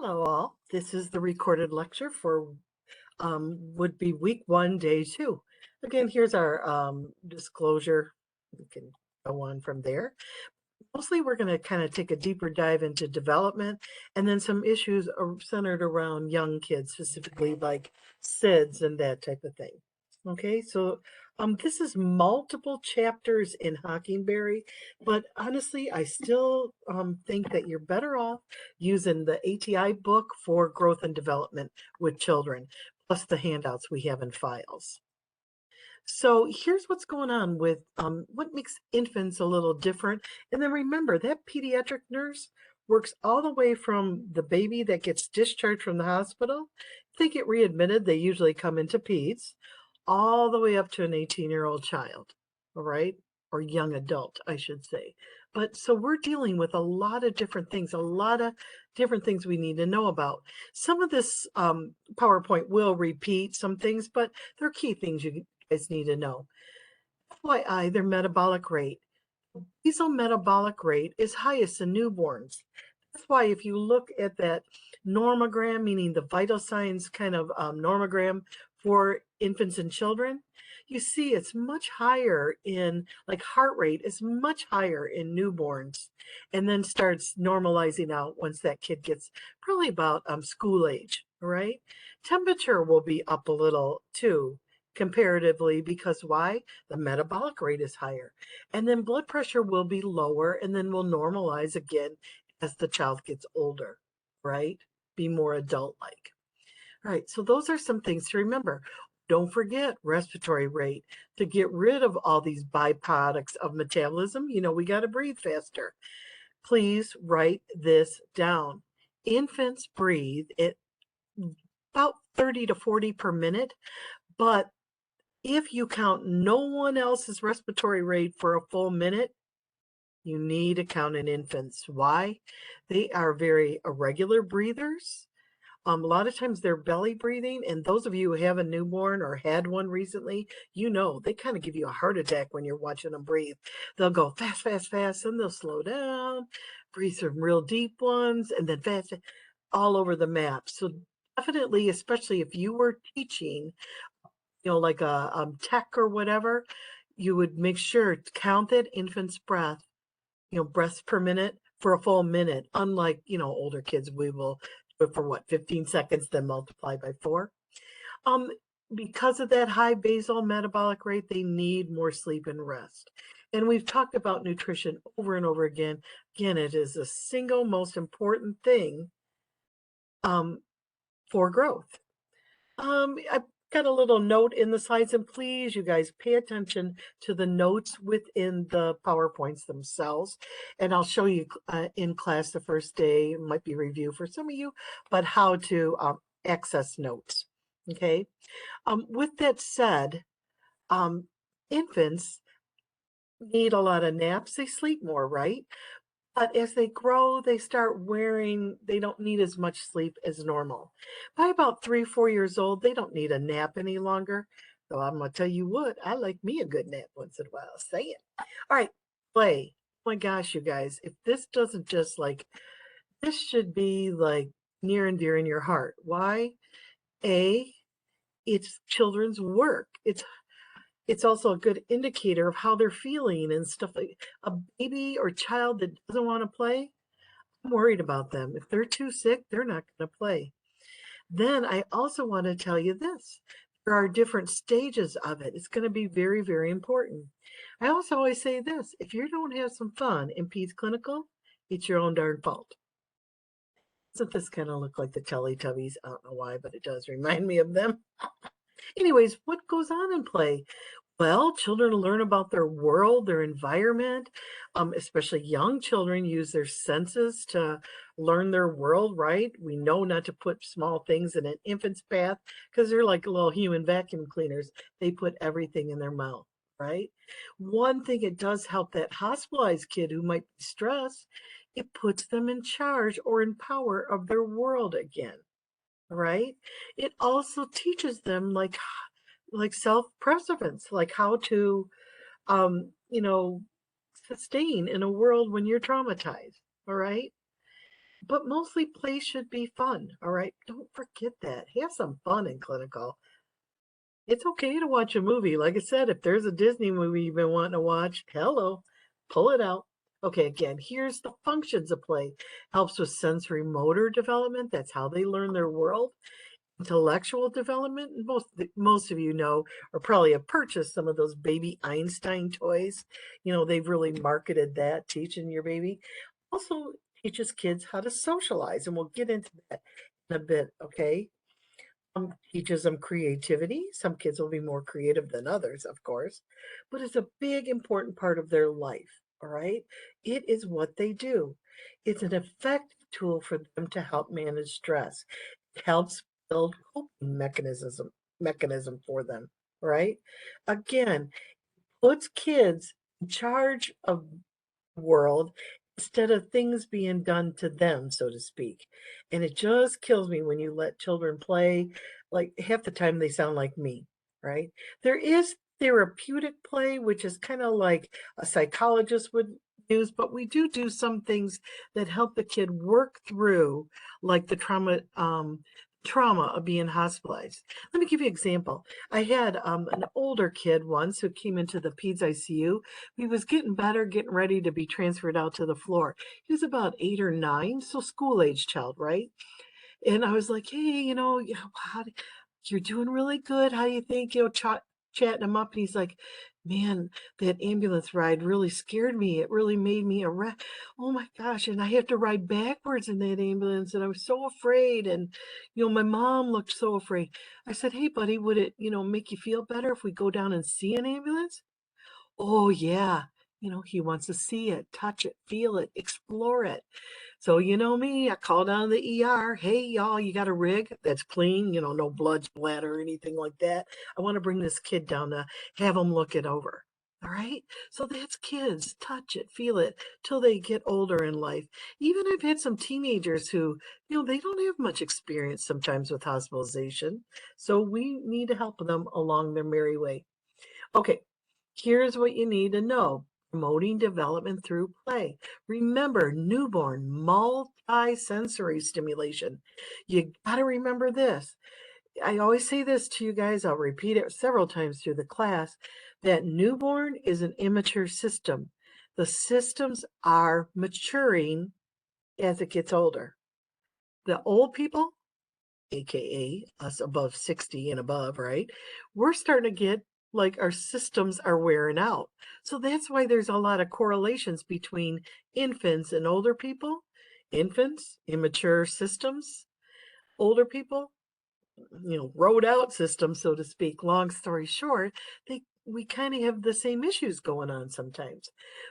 Hello, all. This is the recorded lecture for would be week one, day two. Again, here's our disclosure. We can go on from there. Mostly, we're going to kind of take a deeper dive into development and then some issues centered around young kids, specifically like SIDS and that type of thing. Okay, so this is multiple chapters in Hockingberry, but honestly, I still think that you're better off using the ATI book for growth and development with children, plus the handouts we have in files. So here's what's going on with what makes infants a little different. And then remember that pediatric nurse works all the way from the baby that gets discharged from the hospital. If they get readmitted, they usually come into peds, all the way up to an 18-year-old child, all right? Or young adult, I should say. But so we're dealing with a lot of different things, a lot of different things we need to know about. Some of this PowerPoint will repeat some things, but there are key things you guys need to know. FYI, their metabolic rate. Basal metabolic rate is highest in newborns. That's why if you look at that normogram, meaning the vital signs kind of normogram for infants and children, you see it's much higher in, like heart rate is much higher in newborns and then starts normalizing out once that kid gets probably about school age, right? Temperature will be up a little too comparatively because why? The metabolic rate is higher. And then blood pressure will be lower and then will normalize again as the child gets older, right? Be more adult-like. All right, so those are some things to remember. Don't forget respiratory rate. To get rid of all these byproducts of metabolism, we got to breathe faster. Please write this down. Infants breathe at about 30 to 40 per minute, but if you count no one else's respiratory rate for a full minute, you need to count in infants. Why? They are very irregular breathers. A lot of times they're belly breathing, and those of you who have a newborn or had one recently, they kind of give you a heart attack when you're watching them breathe. They'll go fast, fast, fast, and they'll slow down, breathe some real deep ones, and then fast, all over the map. So definitely, especially if you were teaching, like a tech or whatever, you would make sure to count that infant's breath, breaths per minute for a full minute. Unlike, older kids, we will do it for what, 15 seconds, then multiply by 4. Um, because of that high basal metabolic rate, they need more sleep and rest. And we've talked about nutrition over and over again. Again, it is the single most important thing for growth. I've got a little note in the slides, and please, you guys, pay attention to the notes within the PowerPoints themselves. And I'll show you in class the first day, it might be review for some of you, but how to access notes, okay? With that said, infants need a lot of naps. They sleep more, right? But as they grow, they don't need as much sleep as normal. By about 3, 4 years old, they don't need a nap any longer. So I'm going to tell you what, I like me a good nap once in a while. Say it. All right, play. Oh my gosh, you guys, if this doesn't just this should be like near and dear in your heart. Why? It's children's work. It's also a good indicator of how they're feeling and stuff. Like a baby or child that doesn't want to play, I'm worried about them. If they're too sick, they're not going to play. Then I also want to tell you this. There are different stages of it. It's going to be very, very important. I also always say this. If you don't have some fun in Peds Clinical, it's your own darn fault. Doesn't this kind of look like the Teletubbies? I don't know why, but it does remind me of them. Anyways, what goes on in play? Well, children learn about their world, their environment, especially young children use their senses to learn their world, right? We know not to put small things in an infant's path because they're like little human vacuum cleaners. They put everything in their mouth, right? One thing it does help that hospitalized kid who might be stressed, it puts them in charge or in power of their world again, right? It also teaches them like self-preservance, like how to, um, you know, sustain in a world when you're traumatized. All right. But mostly play should be fun, all right? Don't forget that. Have some fun in clinical. It's okay to watch a movie. Like I said, if there's a Disney movie you've been wanting to watch, hello, pull it out. Okay, again, here's the functions of play. Helps with sensory motor development. That's how they learn their world. Intellectual development. Most of you know or probably have purchased some of those baby Einstein toys. They've really marketed that, teaching your baby. Also teaches kids how to socialize, and we'll get into that in a bit, okay? Teaches them creativity. Some kids will be more creative than others, of course, but it's a big, important part of their life. All right. It is what they do. It's an effective tool for them to help manage stress. It helps build coping mechanism for them. Right. Again, puts kids in charge of world instead of things being done to them, so to speak. And it just kills me when you let children play. Like half the time they sound like me, right? There is therapeutic play, which is kind of like a psychologist would use, but we do some things that help the kid work through like the trauma of being hospitalized. Let me give you an example. I had an older kid once who came into the peds ICU. He was getting better, getting ready to be transferred out to the floor. He was about 8 or 9, so school age child, right? And I was like, hey, you're doing really good. How do you think? Chatting him up. And he's like, man, that ambulance ride really scared me. It really made me a wreck. Oh my gosh. And I have to ride backwards in that ambulance. And I was so afraid. And, my mom looked so afraid. I said, hey, buddy, would it, make you feel better if we go down and see an ambulance? Oh, yeah. He wants to see it, touch it, feel it, explore it. So you know me, I call down the ER. Hey, y'all, you got a rig that's clean, no blood splatter or anything like that. I want to bring this kid down to have him look it over. All right. So that's kids. Touch it, feel it till they get older in life. Even I've had some teenagers who, they don't have much experience sometimes with hospitalization. So we need to help them along their merry way. Okay, here's what you need to know. Promoting development through play. Remember, newborn multi-sensory stimulation. You got to remember this. I always say this to you guys, I'll repeat it several times through the class, that newborn is an immature system. The systems are maturing as it gets older. The old people, aka us above 60 and above, right? We're starting to get like our systems are wearing out. So that's why there's a lot of correlations between infants and older people. Infants, immature systems, older people, rode out systems, so to speak. Long story short, we kind of have the same issues going on sometimes.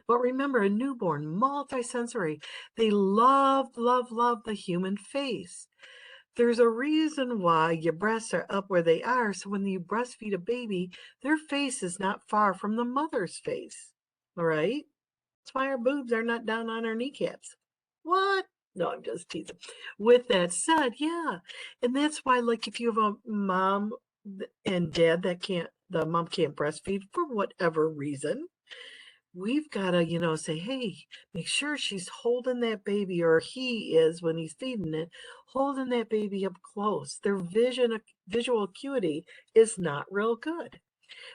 But remember, a newborn, multisensory, they love the human face. There's a reason why your breasts are up where they are, so when you breastfeed a baby, their face is not far from the mother's face. All right? That's why our boobs are not down on our kneecaps. What? No, I'm just teasing. With that said, yeah. And that's why, like, if you have a mom and dad the mom can't breastfeed for whatever reason, we've got to, say, hey, make sure she's holding that baby, or he is when he's feeding it, holding that baby up close. Their visual acuity is not real good.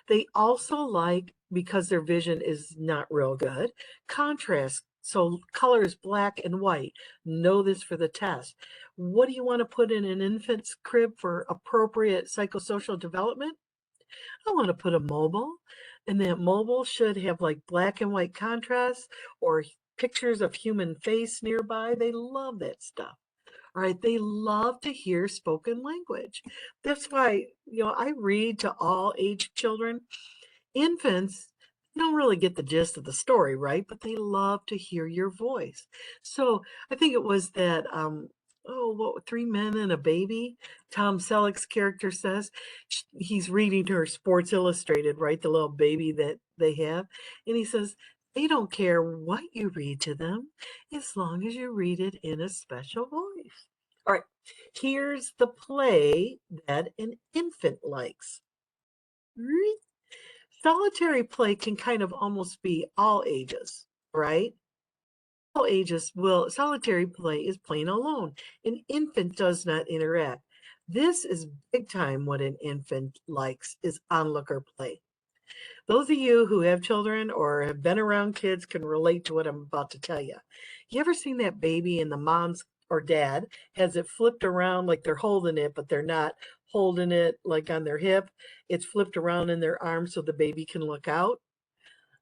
They also like, because their vision is not real good, contrast. So colors black and white. Know this for the test. What do you want to put in an infant's crib for appropriate psychosocial development? I want to put a mobile, and that mobile should have like black and white contrast or pictures of human face nearby. They love that stuff. All right, they love to hear spoken language. That's why, I read to all age children. Infants don't really get the gist of the story, right? But they love to hear your voice. So I think it was that Three Men and a Baby. Tom Selleck's character says he's reading to her Sports Illustrated, right? The little baby that they have. And he says, they don't care what you read to them as long as you read it in a special voice. All right, here's the play that an infant likes. Solitary play can kind of almost be all ages, right? All ages will solitary play is playing alone. An infant does not interact. This is big time what an infant likes is onlooker play. Those of you who have children or have been around kids can relate to what I'm about to tell you. You ever seen that baby and the mom's or dad has it flipped around like they're holding it, but they're not holding it like on their hip? It's flipped around in their arm so the baby can look out.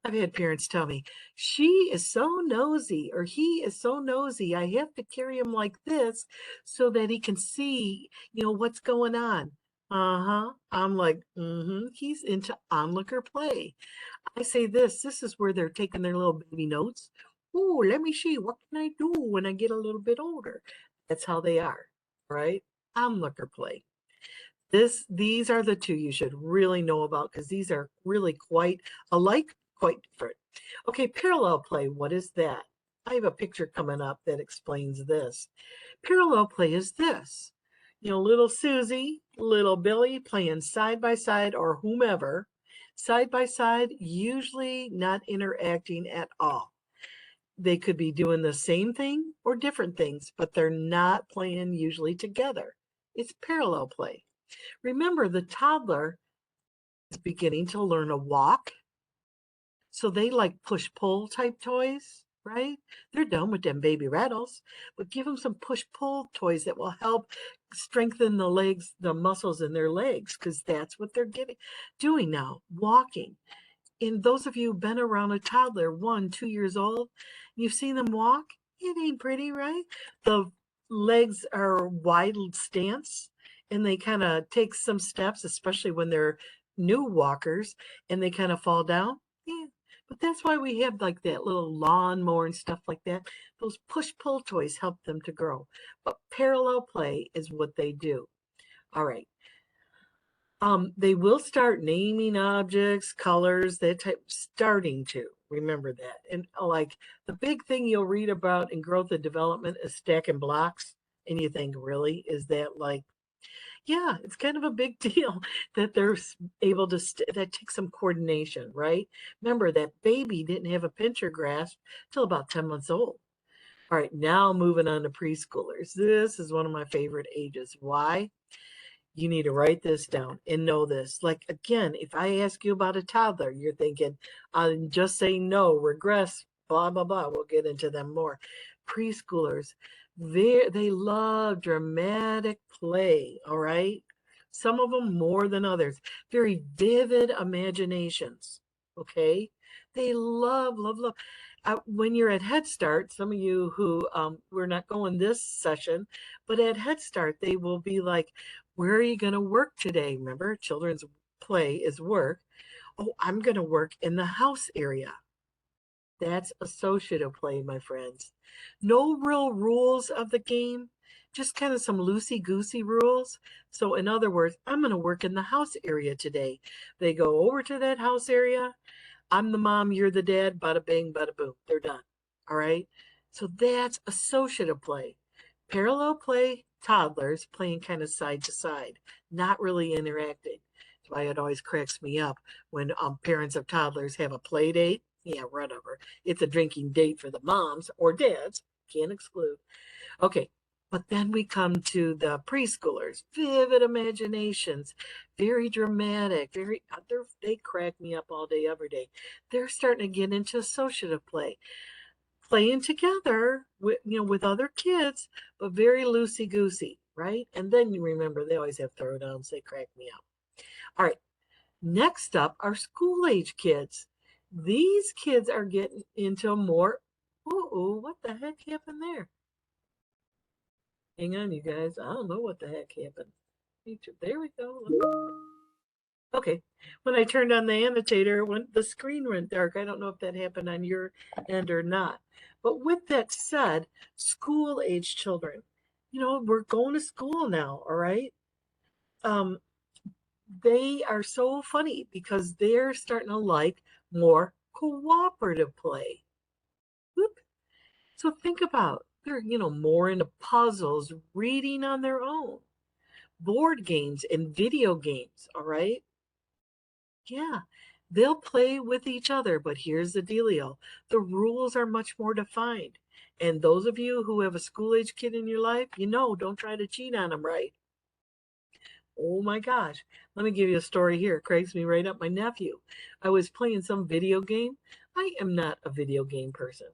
I've had parents tell me, she is so nosy or he is so nosy. I have to carry him like this so that he can see, what's going on. Uh-huh. I'm like, he's into onlooker play. I say this is where they're taking their little baby notes. Oh, let me see, what can I do when I get a little bit older? That's how they are, right? Onlooker play. These are the two you should really know about because these are really quite alike, quite different. Okay, parallel play, what is that? I have a picture coming up that explains this. Parallel play is this. Little Susie, little Billy playing side by side or whomever, side by side, usually not interacting at all. They could be doing the same thing or different things, but they're not playing usually together. It's parallel play. Remember, the toddler is beginning to learn to walk, so they like push-pull type toys, right? They're done with them baby rattles, but give them some push-pull toys that will help strengthen the legs, the muscles in their legs, because that's what they're doing now, walking. And those of you who've been around a toddler, 1, 2 years old, you've seen them walk, it ain't pretty, right? The legs are wide stance and they kind of take some steps, especially when they're new walkers and they kind of fall down. Yeah. But that's why we have like that little lawnmower and stuff like that. Those push-pull toys help them to grow. But parallel play is what they do. All right. They will start naming objects, colors, that type, starting to remember that. And like the big thing you'll read about in growth and development is stacking blocks. And you think, really, is that like, yeah, it's kind of a big deal that they're able to, that takes some coordination, right? Remember that baby didn't have a pincher grasp till about 10 months old. All right, now moving on to preschoolers. This is one of my favorite ages. Why? You need to write this down and know this. Like, again, if I ask you about a toddler, you're thinking, I'm just saying no, regress, blah, blah, blah. We'll get into them more. Preschoolers, they love dramatic play, all right? Some of them more than others. Very vivid imaginations, okay? They love, love, love. When you're at Head Start, some of you who we're not going this session, but at Head Start, they will be like, where are you going to work today? Remember, children's play is work. Oh, I'm going to work in the house area. That's associative play, my friends. No real rules of the game, just kind of some loosey-goosey rules. So in other words, I'm going to work in the house area today. They go over to that house area. I'm the mom, you're the dad, bada bing, bada boom. They're done. All right. So that's associative play. Parallel play, toddlers playing kind of side to side, not really interacting. That's why it always cracks me up when parents of toddlers have a play date. Yeah, whatever. It's a drinking date for the moms or dads. Can't exclude. Okay, but then we come to the preschoolers. Vivid imaginations, very dramatic, they crack me up all day, every day. They're starting to get into associative play, playing together with other kids, but very loosey goosey, right? And then you remember they always have throwdowns. They crack me up. All right, next up are school age kids. These kids are getting into more. Ooh, what the heck happened there? Hang on, you guys. I don't know what the heck happened. There we go. Okay. When I turned on the annotator, when the screen went dark, I don't know if that happened on your end or not. But with that said, school age children, we're going to school now, all right? Um, they are so funny because they're starting to like more cooperative play. Whoop. So think about they're, more into puzzles, reading on their own, board games and video games, all right? Yeah, they'll play with each other, but here's the dealio. The rules are much more defined. And those of you who have a school age kid in your life, don't try to cheat on them, right? Oh my gosh. Let me give you a story here. It cracks me right up. My nephew. I was playing some video game. I am not a video game person.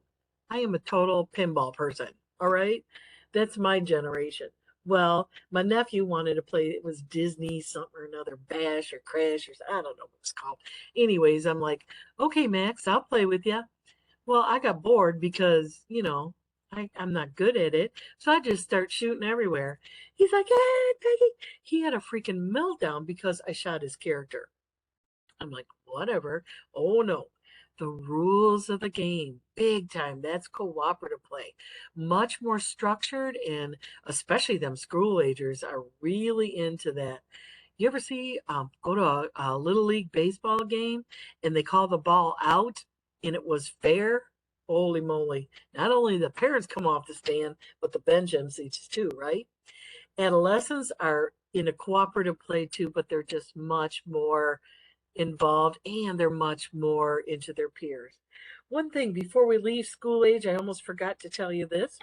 I am a total pinball person. All right? That's my generation. Well, my nephew wanted to play, it was Disney something or another, Bash or Crash or I don't know what it's called. Anyways, I'm like, okay, Max, I'll play with you. Well, I got bored because, I'm not good at it. So I just start shooting everywhere. He's like, hey, Peggy. He had a freaking meltdown because I shot his character. I'm like, whatever. Oh no. The rules of the game, big time. That's cooperative play. Much more structured, and especially them school agers are really into that. You ever see go to a little league baseball game and they call the ball out and it was fair? Holy moly. Not only the parents come off the stand, but the bench MCs too, right? Adolescents are in a cooperative play too, but they're just much more involved and they're much more into their peers. One thing before we leave school age, I almost forgot to tell you this.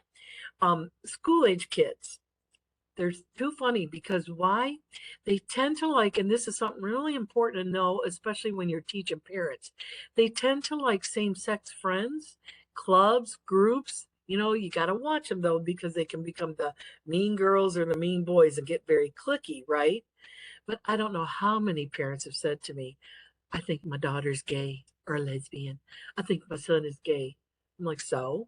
School age kids, they're too funny because why? They tend to like, and this is something really important to know, especially when you're teaching parents, they tend to like same sex friends, clubs, groups. You got to watch them though, because they can become the mean girls or the mean boys and get very cliquey, right? But I don't know how many parents have said to me, I think my daughter's gay or lesbian. I think my son is gay. I'm like, so?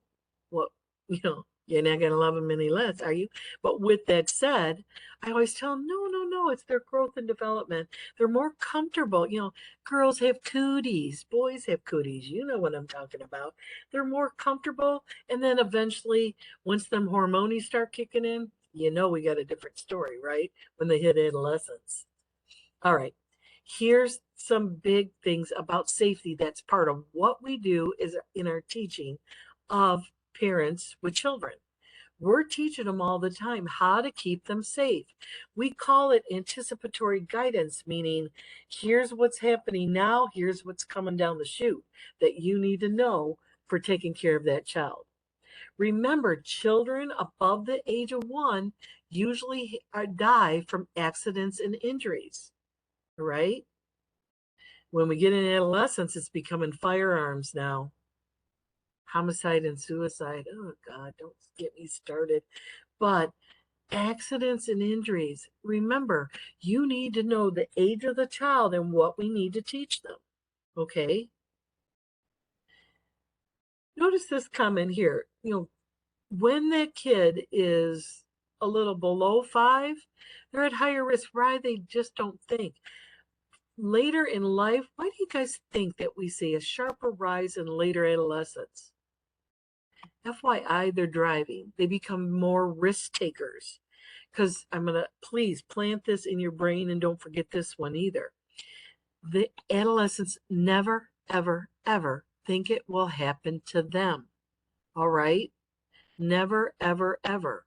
What, you're not going to love him any less, are you? But with that said, I always tell them, no, no, no, it's their growth and development. They're more comfortable. Girls have cooties, boys have cooties. You know what I'm talking about. They're more comfortable. And then eventually, once them hormones start kicking in, we got a different story, right? When they hit adolescence. All right. Here's some big things about safety that's part of what we do is in our teaching of parents with children. We're teaching them all the time how to keep them safe. We call it anticipatory guidance, meaning here's what's happening now, here's what's coming down the chute that you need to know for taking care of that child. Remember, children above the age of 1 usually die from accidents and injuries, right? When we get in adolescence, it's becoming firearms now. Homicide and suicide. Oh, God, don't get me started. But accidents and injuries. Remember, you need to know the age of the child and what we need to teach them. Okay? Notice this comment here. When that kid is a little below 5, they're at higher risk. Why? They just don't think. Later in life, why do you guys think that we see a sharper rise in later adolescence? FYI, they're driving. They become more risk takers. Because I'm going to please plant this in your brain and don't forget this one either. The adolescents never, ever, ever think it will happen to them. All right? Never, ever, ever.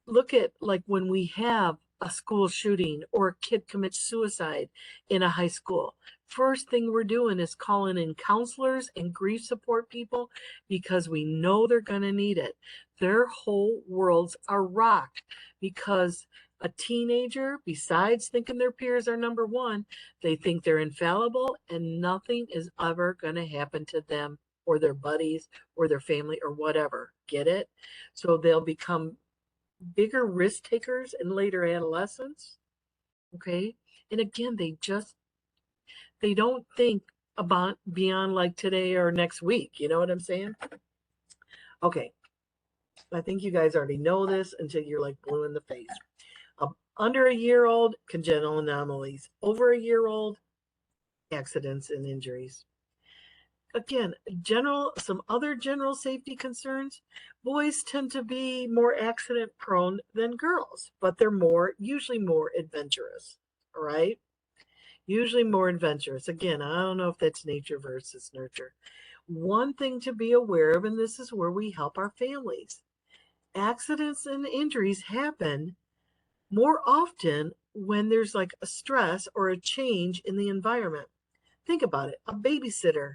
Look at like when we have a school shooting or a kid commits suicide in a high school. First thing we're doing is calling in counselors and grief support people because we know they're going to need it. Their whole worlds are rocked because a teenager, besides thinking their peers are number one, they think they're infallible and nothing is ever going to happen to them or their buddies or their family or whatever. Get it? So they'll become bigger risk takers in later adolescence. Okay. And again, they don't think about beyond like today or next week. You know what I'm saying? Okay. I think you guys already know this until you're like blue in the face. Under a year old, congenital anomalies. Over a year old, accidents and injuries. Again, some other general safety concerns. Boys tend to be more accident prone than girls, but they're usually more adventurous. All right. Usually more adventurous. Again, I don't know if that's nature versus nurture. One thing to be aware of, and this is where we help our families. Accidents and injuries happen more often when there's like a stress or a change in the environment. Think about it. A babysitter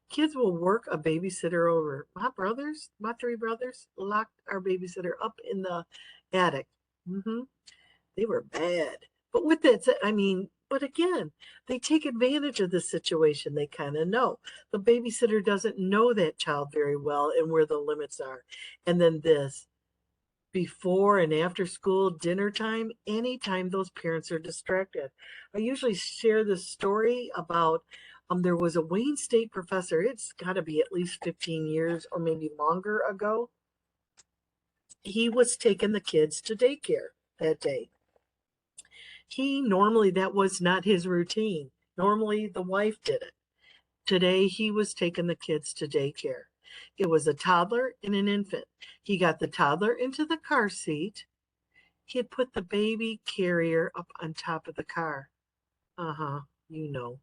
Kids will work a babysitter over. My three brothers locked our babysitter up in the attic. hmm They were bad. But with that said, but again, they take advantage of the situation. They kind of know. The babysitter doesn't know that child very well and where the limits are. And then this, before and after school, dinner time, anytime those parents are distracted. I usually share this story about there was a Wayne State professor, it's got to be at least 15 years or maybe longer ago. He was taking the kids to daycare that day. He normally, that was not his routine. Normally, the wife did it. Today, he was taking the kids to daycare. It was a toddler and an infant. He got the toddler into the car seat. He had put the baby carrier up on top of the car. Uh-huh, you know.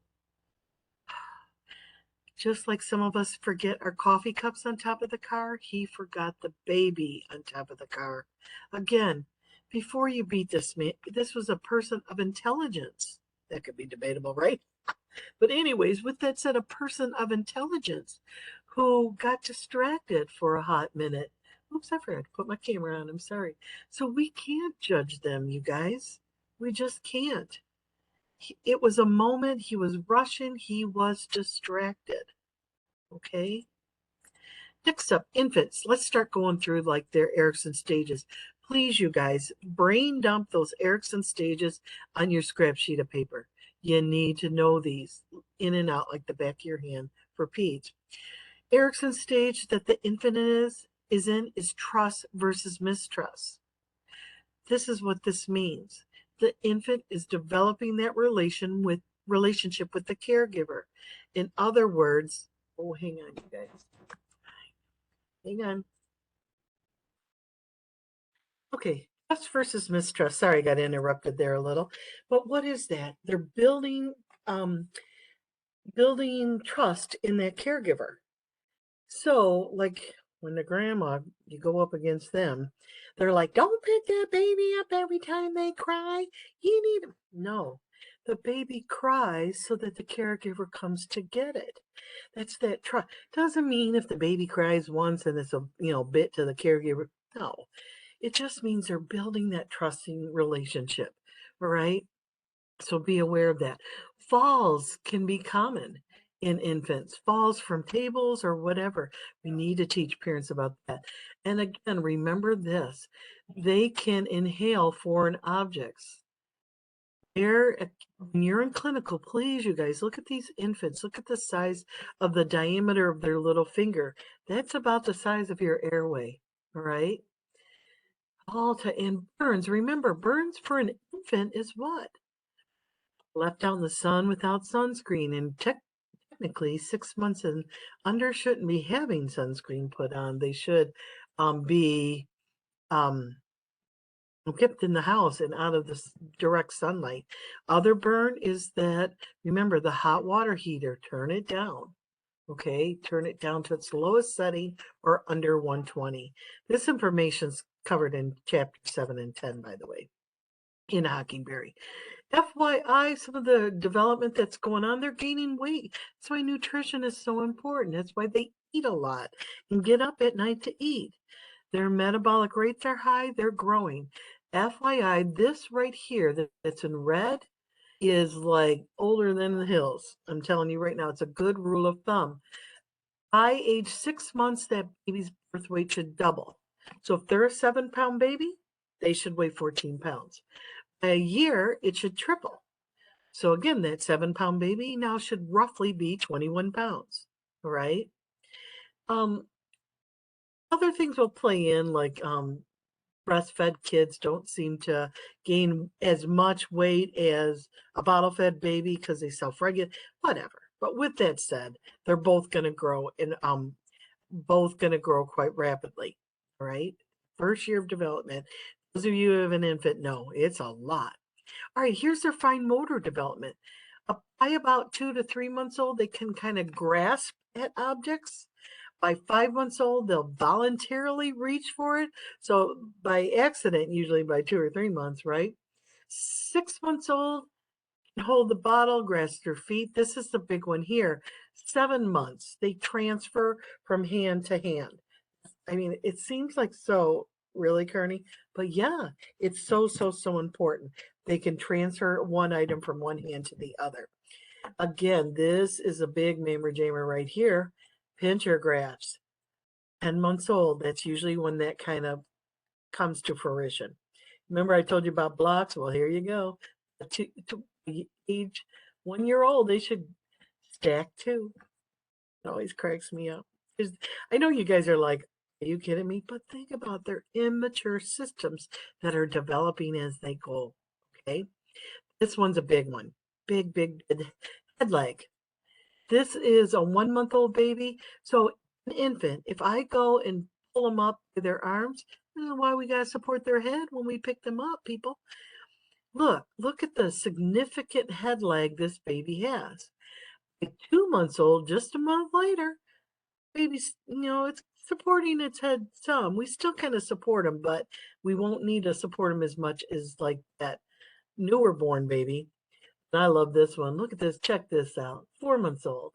Just like some of us forget our coffee cups on top of the car, he forgot the baby on top of the car. Again, before you beat this man, this was a person of intelligence. That could be debatable, right? But anyways, with that said, a person of intelligence who got distracted for a hot minute. Oops, I forgot to put my camera on. I'm sorry. So we can't judge them, you guys. We just can't. It was a moment. He was rushing. He was distracted. Okay. Next up, infants. Let's start going through like their Erickson stages. Please, you guys, brain dump those Erickson stages on your scrap sheet of paper. You need to know these in and out like the back of your hand for peds. Erickson stage that the infant is in is trust versus mistrust. This is what this means. The infant is developing that relationship with the caregiver. In other words, oh, hang on, you guys. Hang on. Okay, trust versus mistrust. Sorry, I got interrupted there a little. But what is that? They're um building trust in that caregiver. So, like when the grandma, you go up against them, they're like, don't pick that baby up every time they cry. You need no. The baby cries so that the caregiver comes to get it. That's that trust. Doesn't mean if the baby cries once and it's a bit to the caregiver. No. It just means they're building that trusting relationship. All right. So be aware of that. Falls can be common in infants, falls from tables or whatever. We need to teach parents about that. And again, remember this, they can inhale foreign objects. When you're in clinical, please, you guys, look at these infants. Look at the size of the diameter of their little finger. That's about the size of your airway. All right. And burns. Remember, burns for an infant is what? Left out in the sun without sunscreen, and technically 6 months and under shouldn't be having sunscreen put on. They should be um, kept in the house and out of the direct sunlight. Other burn is that, remember, the hot water heater, turn it down. Okay, turn it down to its lowest setting or under 120. This information's covered in chapter 7 and 10, by the way, in Hockingberry. FYI, some of the development that's going on, they're gaining weight. That's why nutrition is so important. That's why they eat a lot and get up at night to eat. Their metabolic rates are high, they're growing. FYI, this right here that's in red is like older than the hills. I'm telling you right now, it's a good rule of thumb. By age 6 months, that baby's birth weight should double. So if they're a 7-pound baby, they should weigh 14 pounds. By a year, it should triple. So again, that 7-pound baby now should roughly be 21 pounds. All right. Um, Other things will play in, like breastfed kids don't seem to gain as much weight as a bottle-fed baby because they self-regulate, whatever. But with that said, they're both going to grow and both going to grow quite rapidly. All right. First year of development. Those of you who have an infant know it's a lot. All right, here's their fine motor development. By about 2 to 3 months old, they can kind of grasp at objects. By 5 months old, they'll voluntarily reach for it. So by accident, usually by 2 or 3 months, right? 6 months old, hold the bottle, grasp their feet. This is the big one here. 7 months, they transfer from hand to hand. I mean, it seems like so really, Kearney, but yeah, it's so, so, so important. They can transfer one item from one hand to the other. Again, this is a big mammer jammer right here. Pincher grafts, 10 months old. That's usually when that kind of comes to fruition. Remember I told you about blocks? Well, here you go. To age 1 year old, they should stack two. It always cracks me up. 'Cause I know you guys are like, are you kidding me? But think about their immature systems that are developing as they go. Okay. This one's a big one. Big, big head leg. This is a 1 month old baby. So an infant, if I go and pull them up with their arms, this is why we got to support their head when we pick them up, people. Look at the significant head lag this baby has. At 2 months old, just a month later, baby's, it's supporting its head some. We still kind of support them, but we won't need to support them as much as like that newer born baby. And I love this one. Look at this. Check this out. 4 months old.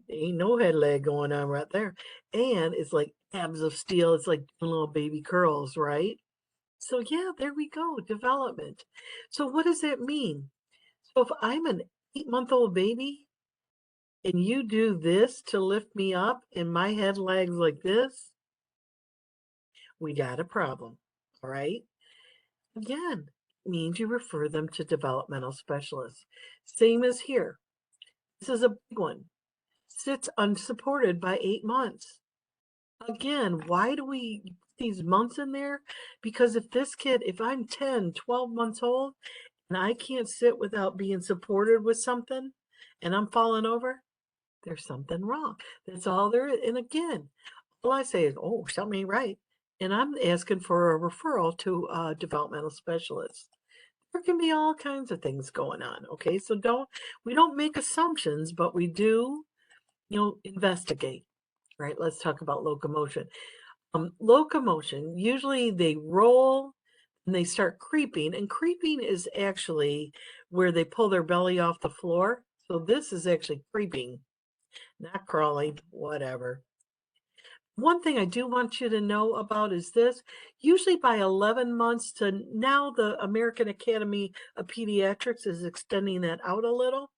Ain't no head leg going on right there. And it's like abs of steel. It's like little baby curls, right? So yeah, there we go. Development. So what does that mean? So if I'm an 8-month-old baby and you do this to lift me up and my head lags like this, we got a problem. All right. Again, means you refer them to developmental specialists. Same as here. This is a big one. Sits unsupported by 8 months. Again, why do we put these months in there? Because if I'm 10, 12 months old and I can't sit without being supported with something and I'm falling over, there's something wrong. That's all there is. And again, all I say is, oh, something ain't right. And I'm asking for a referral to a developmental specialist. There can be all kinds of things going on. Okay. So we don't make assumptions, but we do, investigate. Right. Let's talk about locomotion. Locomotion, usually they roll and they start creeping, and creeping is actually where they pull their belly off the floor. So this is actually creeping, not crawling, whatever. One thing I do want you to know about is this. Usually by 11 months to now, the American Academy of Pediatrics is extending that out a little.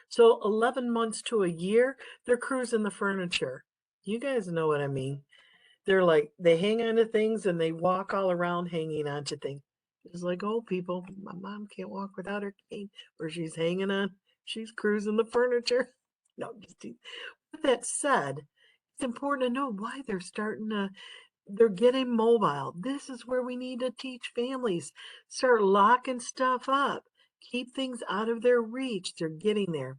So 11 months to a year, they're cruising the furniture. You guys know what I mean. They're like, they hang on to things and they walk all around hanging on to things. It's like old people. My mom can't walk without her cane, where she's hanging on. She's cruising the furniture. No, just teasing. With that said, it's important to know why they're getting mobile. This is where we need to teach families. Start locking stuff up. Keep things out of their reach. They're getting there.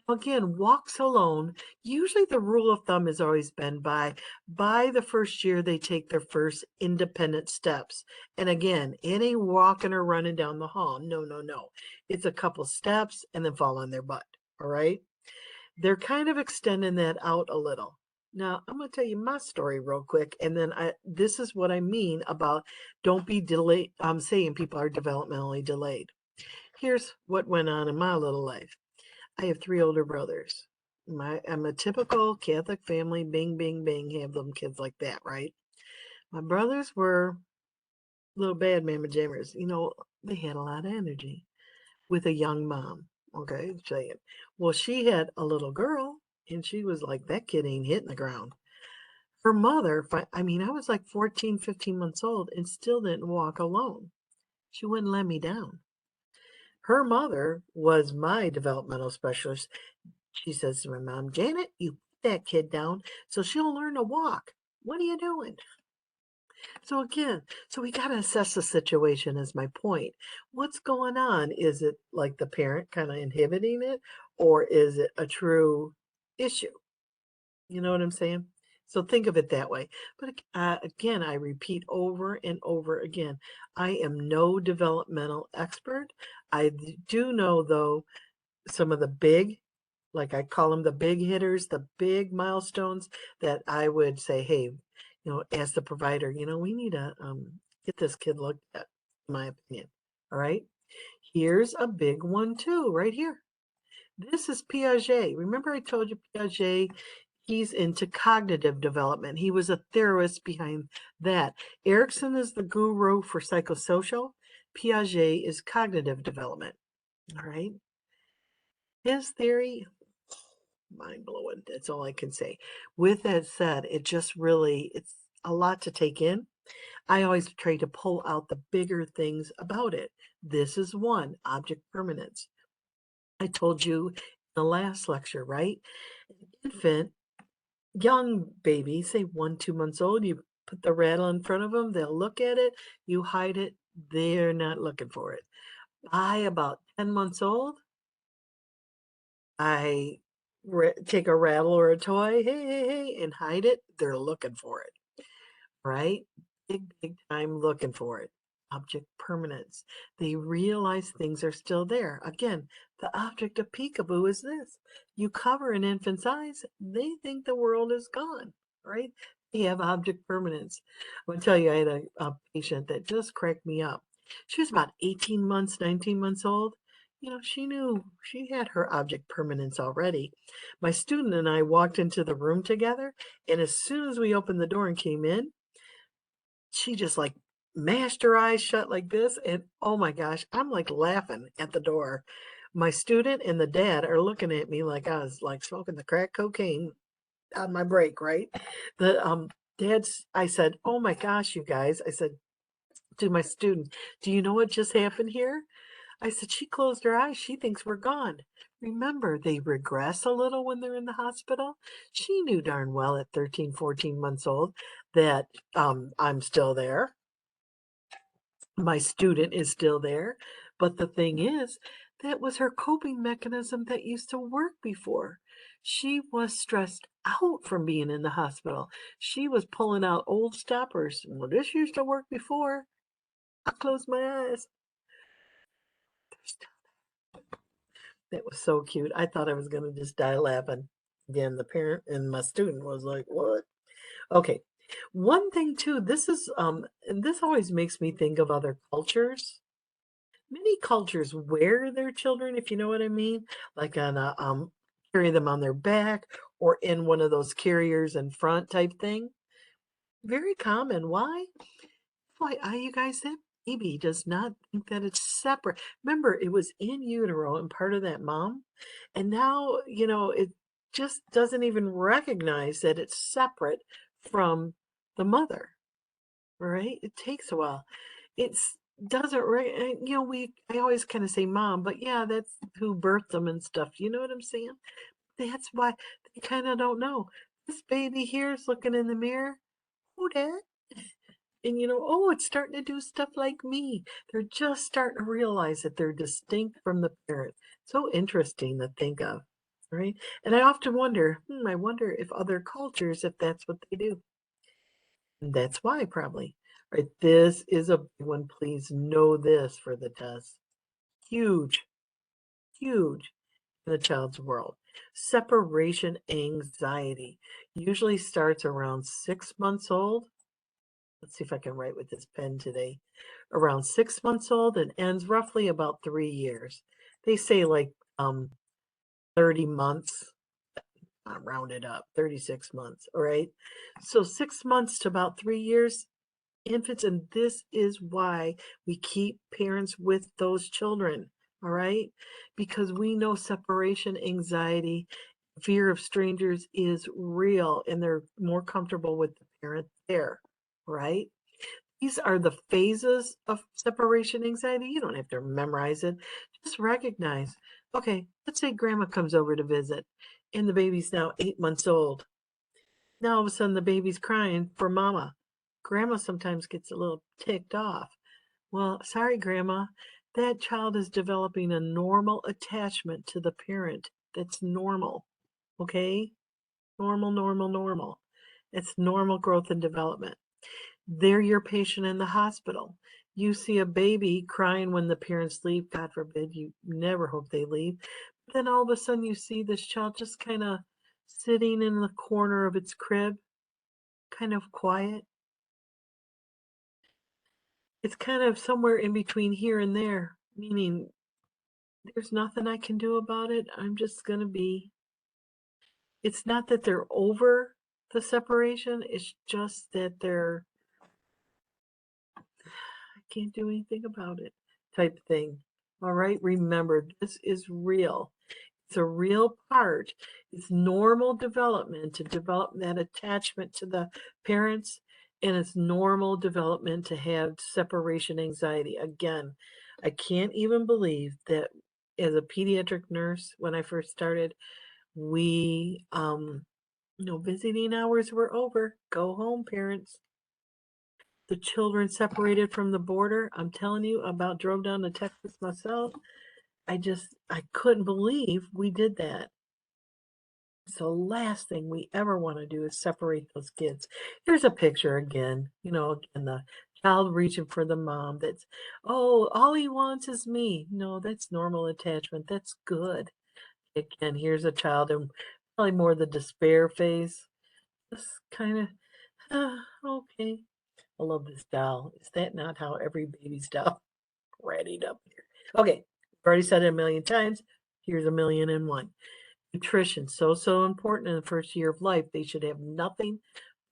Now again, walks alone. Usually the rule of thumb has always been by the first year they take their first independent steps. And again, it ain't walking or running down the hall. No, no, no. It's a couple steps and then fall on their butt. All right. They're kind of extending that out a little. Now, I'm going to tell you my story real quick, and then this is what I mean about don't be delayed. I'm saying people are developmentally delayed. Here's what went on in my little life. I have 3 older brothers. I'm a typical Catholic family, bing, bing, bing, have them kids like that, right? My brothers were little bad mamma jammers. They had a lot of energy with a young mom. Okay, saying, well, she had a little girl, and she was like, that kid ain't hitting the ground. Her mother, I mean, I was like 14, 15 months old and still didn't walk alone. She wouldn't let me down. Her mother was my developmental specialist. She says to my mom, Janet, you put that kid down so she'll learn to walk. What are you doing? So again, we got to assess the situation is my point. What's going on? Is it like the parent kind of inhibiting it, or is it a true issue? You know what I'm saying? So think of it that way. But again, I repeat over and over again, I am no developmental expert. I do know, though, some of the big, like I call them the big hitters, the big milestones that I would say, hey, as the provider, we need to get this kid looked at, in my opinion. All right. Here's a big one too, right here. This is Piaget. Remember I told you Piaget, he's into cognitive development. He was a theorist behind that. Erickson is the guru for psychosocial. Piaget is cognitive development. All right. His theory, mind blowing. That's all I can say. With that said, it just really, it's a lot to take in. I always try to pull out the bigger things about it. This is one, object permanence. I told you in the last lecture, right? An infant, young baby, say 1, 2 months old, you put the rattle in front of them, they'll look at it, you hide it, they're not looking for it. By about 10 months old, I take a rattle or a toy, hey, hey, hey, and hide it, they're looking for it. Right? Big time looking for it. Object permanence. They realize things are still there. Again, the object of peekaboo is this. You cover an infant's eyes, they think the world is gone, right? They have object permanence. I'm going to tell you, I had a patient that just cracked me up. She was about 18 months, 19 months old. You know, she knew she had her object permanence already. My student and I walked into the room together, and as soon as we opened the door and came in, she just like mashed her eyes shut like this. And oh my gosh, I'm like laughing at the door. My student and the dad are looking at me like I was like smoking the crack cocaine on my break, right? The dad's I said, "Oh my gosh, you guys." I said to my student, "Do you know what just happened here?" I said, "She closed her eyes. She thinks we're gone." Remember, they regress a little when they're in the hospital. She knew darn well at 13, 14 months old that I'm still there. My student is still there. But the thing is, that was her coping mechanism that used to work before. She was stressed out from being in the hospital. She was pulling out old stoppers. Well, this used to work before. I closed my eyes. That was so cute. I thought I was going to just die laughing. Again, the parent and my student was like, "What?" Okay. One thing too, this is and this always makes me think of other cultures. Many cultures wear their children, if you know what I mean, like on a carry them on their back or in one of those carriers in front type thing. Very common. Why? Why, you guys, that baby does not think that it's separate. Remember, it was in utero and part of that mom, and now it just doesn't even recognize that it's separate from the mother. Right? It takes a while. It's doesn't we I always kind of say mom, but yeah, that's who birthed them and stuff. You know what I'm saying? That's why they kind of don't know. This baby here is looking in the mirror. Who that? And oh, it's starting to do stuff like me. They're just starting to realize that they're distinct from the parent. So interesting to think of, right? And I often wonder, I wonder if other cultures, if that's what they do. And that's why, probably. Right? This is a big one. Please know this for the test. Huge, huge in the child's world. Separation anxiety usually starts around 6 months old. Let's see if I can write with this pen today. Around 6 months old and ends roughly about 3 years. They say like 30 months, round it up, 36 months. All right. So 6 months to about 3 years, infants, and this is why we keep parents with those children. All right. Because we know separation anxiety, fear of strangers is real, and they're more comfortable with the parent there. Right. These are the phases of separation anxiety. You don't have to memorize it. Just recognize, okay, let's say grandma comes over to visit and the baby's now 8 months old. Now all of a sudden the baby's crying for mama. Grandma sometimes gets a little ticked off. Well, sorry, grandma. That child is developing a normal attachment to the parent. That's normal. Okay? Normal, normal, normal. It's normal growth and development. They're your patient in the hospital. You see a baby crying when the parents leave. God forbid, you never hope they leave. But then all of a sudden you see this child just kind of sitting in the corner of its crib, kind of quiet. It's kind of somewhere in between here and there, meaning there's nothing I can do about it. I'm just gonna be it's not that they're over the separation, it's just that I can't do anything about it type thing. All right, remember, this is real. It's a real part. It's normal development to develop that attachment to the parents, and it's normal development to have separation anxiety. Again, I can't even believe that as a pediatric nurse, when I first started, we, visiting hours were over. Go home, parents. The children separated from the border. I'm telling you, about drove down to Texas myself. I couldn't believe we did that. So last thing we ever want to do is separate those kids. Here's a picture again, again, the child reaching for the mom that's, oh, all he wants is me. No, that's normal attachment. That's good. Again, here's a child in probably more the despair phase. Just kind of, okay. I love this doll. Is that not how every baby's doll readied up here? Okay, I've already said it a million times. Here's a million and one. Nutrition, so important in the first year of life. They should have nothing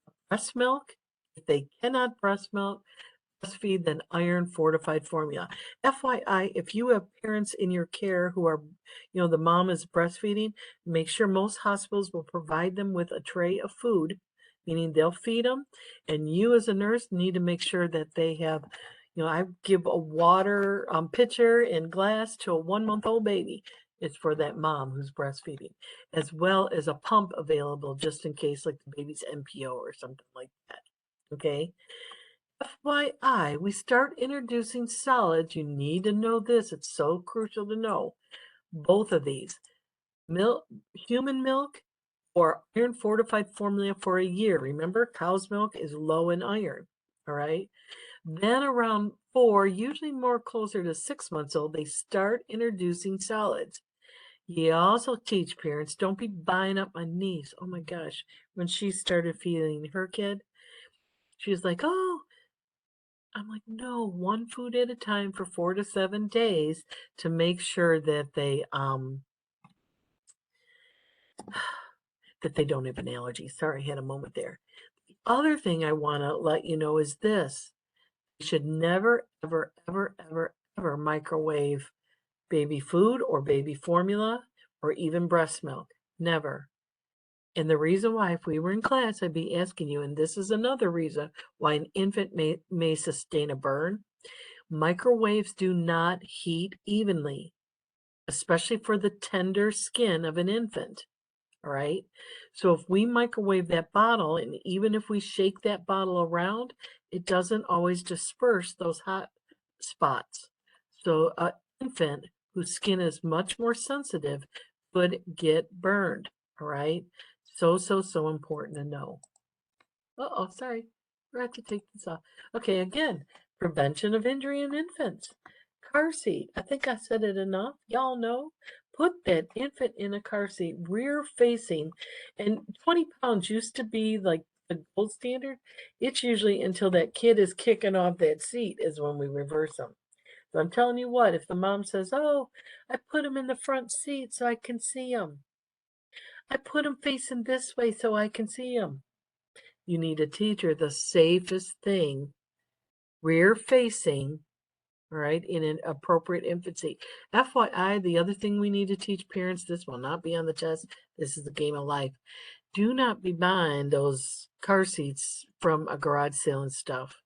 but breast milk. If they cannot breastfeed, then iron fortified formula. FYI, if you have parents in your care who are, the mom is breastfeeding, make sure most hospitals will provide them with a tray of food, meaning they'll feed them. And you as a nurse need to make sure that they have, I give a water pitcher and glass to a 1-month-old baby. It's for that mom who's breastfeeding, as well as a pump available just in case, like the baby's NPO or something like that. Okay. FYI, we start introducing solids. You need to know this. It's so crucial to know both of these. Milk, human milk or iron fortified formula for a year. Remember, cow's milk is low in iron. All right. Then around 4, usually more closer to 6 months old, they start introducing solids. You also teach parents, don't be buying up my niece. Oh my gosh. When she started feeding her kid, she was like, oh, I'm like, no, one food at a time for 4 to 7 days to make sure that they don't have an allergy. Sorry, I had a moment there. The other thing I want to let you know is this. You should never, ever, ever, ever, ever microwave baby food or baby formula or even breast milk. Never. And the reason why, if we were in class, I'd be asking you, and this is another reason why an infant may sustain a burn. Microwaves do not heat evenly, especially for the tender skin of an infant. All right. So if we microwave that bottle, and even if we shake that bottle around, it doesn't always disperse those hot spots. So an infant whose skin is much more sensitive could get burned. All right. So important to know. Uh-oh, sorry. Forgot to take this off. Okay, again, prevention of injury in infants. Car seat. I think I said it enough. Y'all know. Put that infant in a car seat, rear facing. And 20 pounds used to be like the gold standard. It's usually until that kid is kicking off that seat is when we reverse them. So I'm telling you what, if the mom says, oh, I put him in the front seat so I can see him. I put him facing this way so I can see him. You need to teach her the safest thing, rear facing, right, in an appropriate infancy. FYI, the other thing we need to teach parents, this will not be on the test. This is the game of life. Do not be buying those car seats from a garage sale and stuff.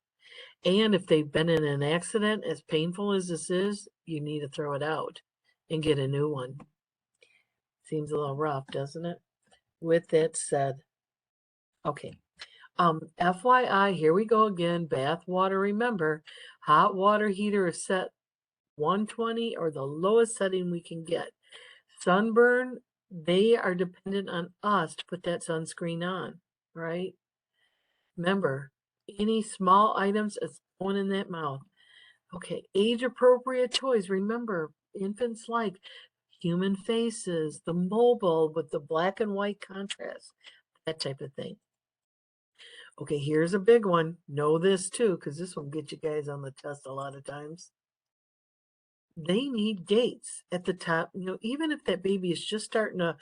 And if they've been in an accident, as painful as this is, you need to throw it out and get a new one. Seems a little rough, doesn't it? With that said, okay. FYI, here we go again. Bath water, remember, hot water heater is set 120 or the lowest setting we can get. Sunburn, they are dependent on us to put that sunscreen on, right? Remember, any small items is going in that mouth. Okay, age appropriate toys. Remember, infants like human faces, the mobile with the black and white contrast, that type of thing. Okay, here's a big one. Know this too, because this will get you guys on the test a lot of times. they need gates at the top. Even if that baby is just starting to,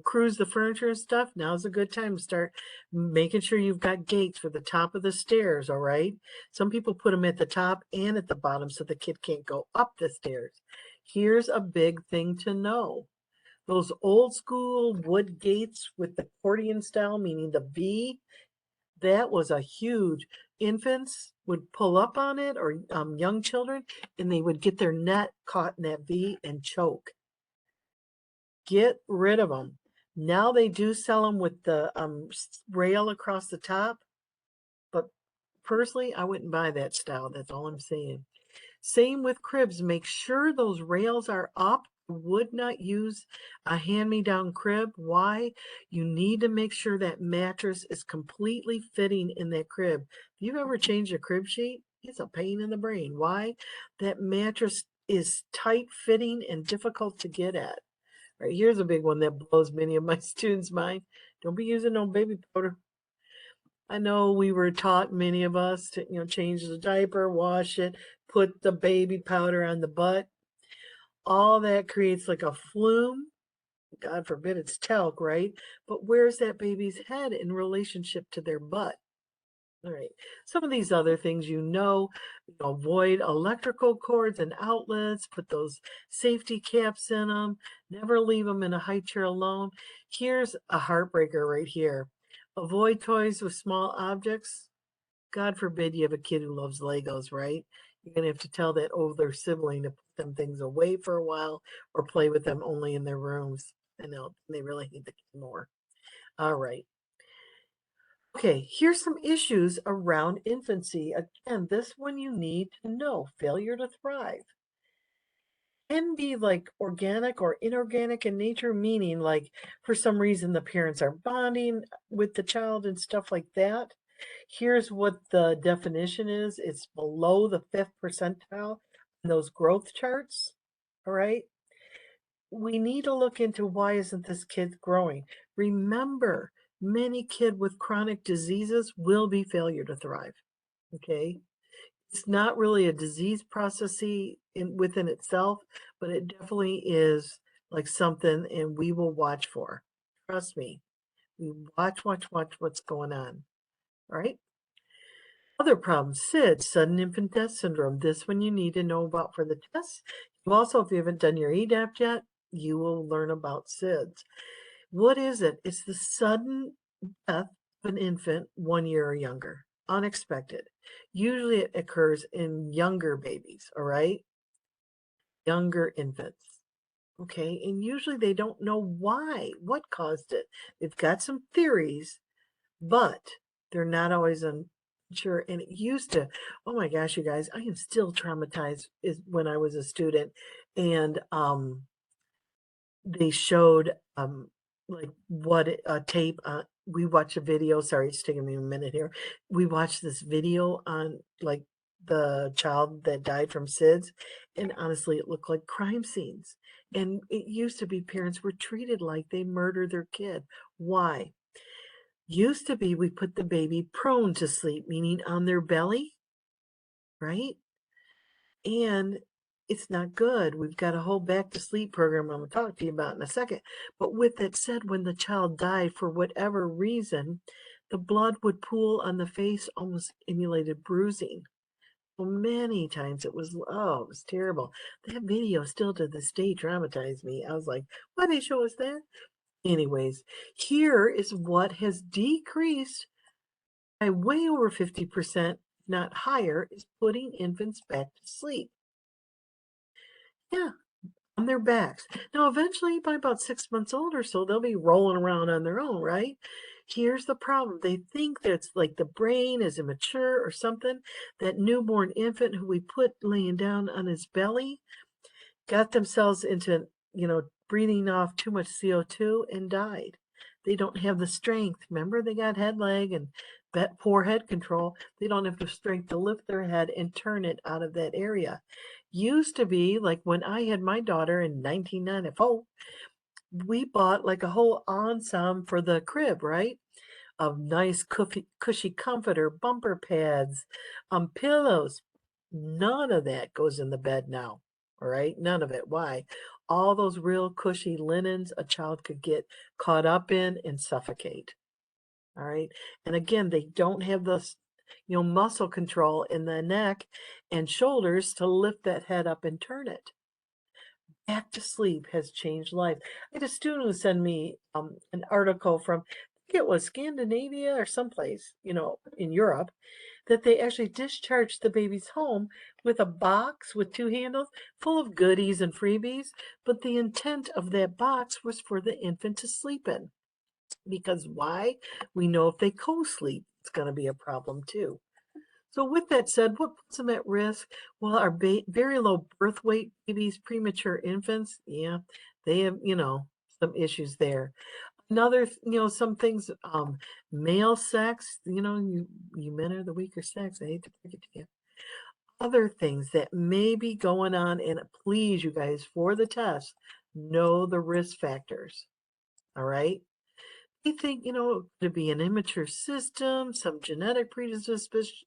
cruise the furniture and stuff, now's a good time to start making sure you've got gates for the top of the stairs, all right? Some people put them at the top and at the bottom so the kid can't go up the stairs. Here's a big thing to know. Those old school wood gates with the accordion style, meaning the V, that was a huge infants would pull up on it, or young children, and they would get their neck caught in that V and choke. Get rid of them. Now they do sell them with the rail across the top, but personally, I wouldn't buy that style. That's all I'm saying. Same with cribs. Make sure those rails are up. Would not use a hand-me-down crib. Why? You need to make sure that mattress is completely fitting in that crib. If you've ever changed a crib sheet, it's a pain in the brain. Why? That mattress is tight fitting and difficult to get at. All right, here's a big one that blows many of my students' mind. Don't be using no baby powder. I know we were taught, many of us, to change the diaper, wash it, put the baby powder on the butt. All that creates like a flume. God forbid it's talc, right? But where's that baby's head in relationship to their butt? All right. Some of these other things, avoid electrical cords and outlets, put those safety caps in them, never leave them in a high chair alone. Here's a heartbreaker right here. Avoid toys with small objects. God forbid you have a kid who loves Legos, right? You're going to have to tell that older sibling to put them things away for a while or play with them only in their rooms. I know they really need the kid more. All right. Okay, here's some issues around infancy. Again, this one you need to know. Failure to thrive can be like organic or inorganic in nature, meaning like for some reason the parents are bonding with the child and stuff like that. Here's what the definition is. It's below the 5th percentile in those growth charts. All right. We need to look into why isn't this kid growing? Remember, many kids with chronic diseases will be failure to thrive. Okay. It's not really a disease process within itself, but it definitely is like something, and we will watch for. Trust me. We watch what's going on. All right. Other problems, SIDS, sudden infant death syndrome. This one you need to know about for the test. You also, if you haven't done your EDAP yet, you will learn about SIDS. What is it? It's the sudden death of an infant 1 year or younger. Unexpected. Usually it occurs in younger babies, all right? Younger infants. Okay, and usually they don't know why, what caused it. They've got some theories, but they're not always sure. And it used to, oh my gosh, you guys, I am still traumatized when I was a student. And they showed like what a tape we watched a video, sorry, it's taking me a minute here. We watched this video on like the child that died from SIDS, and honestly it looked like crime scenes. And it used to be parents were treated like they murdered their kid. Why? Used to be we put the baby prone to sleep, meaning on their belly, right? And it's not good. We've got a whole back to sleep program I'm going to talk to you about in a second. But with that said, when the child died for whatever reason, the blood would pool on the face, almost emulated bruising. Well, many times it was terrible. That video still to this day traumatized me. I was like, why they show us that? Anyways, here is what has decreased by way over 50%, not higher, is putting infants back to sleep. Yeah, on their backs. Now, eventually, by about 6 months old or so, they'll be rolling around on their own, right? Here's the problem. They think that it's like the brain is immature or something. That newborn infant who we put laying down on his belly got themselves into, breathing off too much CO2 and died. They don't have the strength. Remember, they got head lag and poor head control. They don't have the strength to lift their head and turn it out of that area. Used to be like when I had my daughter in 1994, we bought like a whole ensemble for the crib, right? Of nice cushy comforter, bumper pads, pillows. None of that goes in the bed now. All right, none of it. Why? All those real cushy linens a child could get caught up in and suffocate. All right. And again, they don't have the muscle control in the neck and shoulders to lift that head up and turn it. Back to sleep has changed life. I had a student who sent me an article from, I think it was Scandinavia or someplace, in Europe, that they actually discharged the babies home with a box with two handles full of goodies and freebies. But the intent of that box was for the infant to sleep in. Because why? We know if they co-sleep, it's going to be a problem too. So with that said, what puts them at risk? Well, our very low birth weight babies, premature infants, yeah, they have, some issues there. Another, some things, male sex, you men are the weaker sex. I hate to break it to you. Other things that may be going on, and please, you guys, for the test, know the risk factors. All right. They think, could be an immature system, some genetic predisposition,